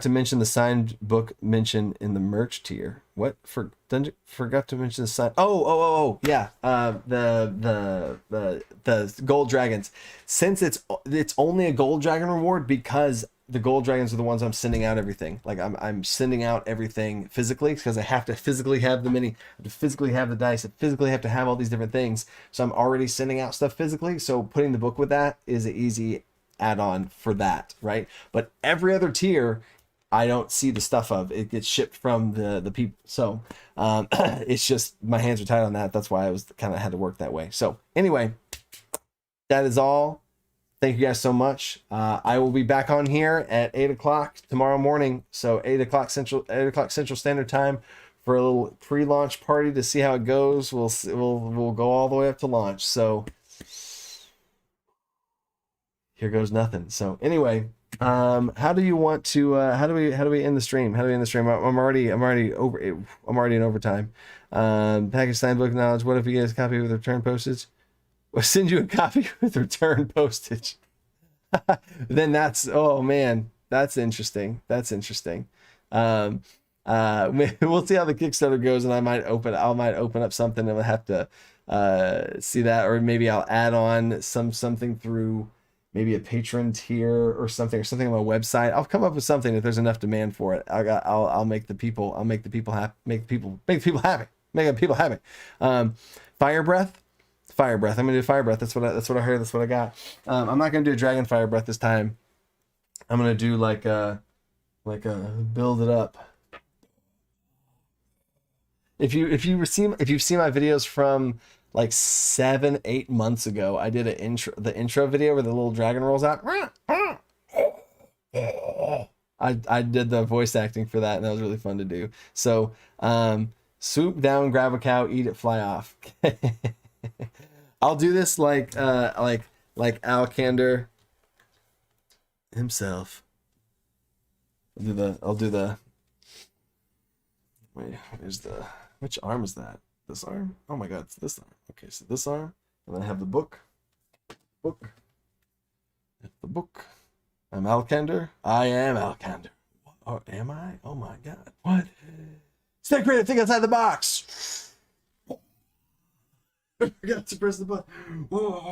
to mention the signed book mentioned in the merch tier. What? Forgot to mention the sign. Oh, yeah. The gold dragons. Since it's only a gold dragon reward, because the gold dragons are the ones I'm sending out everything. Like I'm sending out everything physically, because I have to physically have the mini, I have to physically have the dice, I physically have to have all these different things. So I'm already sending out stuff physically. So putting the book with that is an easy add-on for that, right? But every other tier, I don't see the stuff of. It gets shipped from the people. So it's just, my hands are tied on that. That's why I was kind of had to work that way. So anyway, that is all. Thank you guys so much. I will be back on here at 8 o'clock tomorrow morning. So 8 o'clock Central Standard Time for a little pre-launch party to see how it goes. We'll go all the way up to launch. So here goes nothing. So anyway, how do you want to? How do we end the stream? How do we end the stream? I'm already in overtime. Package signed book knowledge. What if you get a copy with return postage? We'll send you a copy with return postage. Then that's, oh man, that's interesting. That's interesting. We'll see how the Kickstarter goes, and I might open up something, and we'll have to see that, or maybe I'll add on something through maybe a patron tier or something on my website. I'll come up with something if there's enough demand for it. I'll make the people happy. Fire breath. I'm gonna do fire breath. That's what I heard. That's what I got. I'm not gonna do a dragon fire breath this time. I'm gonna do like a build it up. If you've seen my videos from like 7-8 months ago, I did the intro video where the little dragon rolls out. I did the voice acting for that, and that was really fun to do. So swoop down, grab a cow, eat it, fly off. I'll do this like Alcander himself. I'll do the wait, which arm is that? This arm? Oh my God, it's this arm. Okay, so this arm, and then I have the book. The book. I'm Alcander. I am Alcander. Oh, am I? Oh my God. What? Stay creative, think outside the box. I forgot to press the button. Whoa.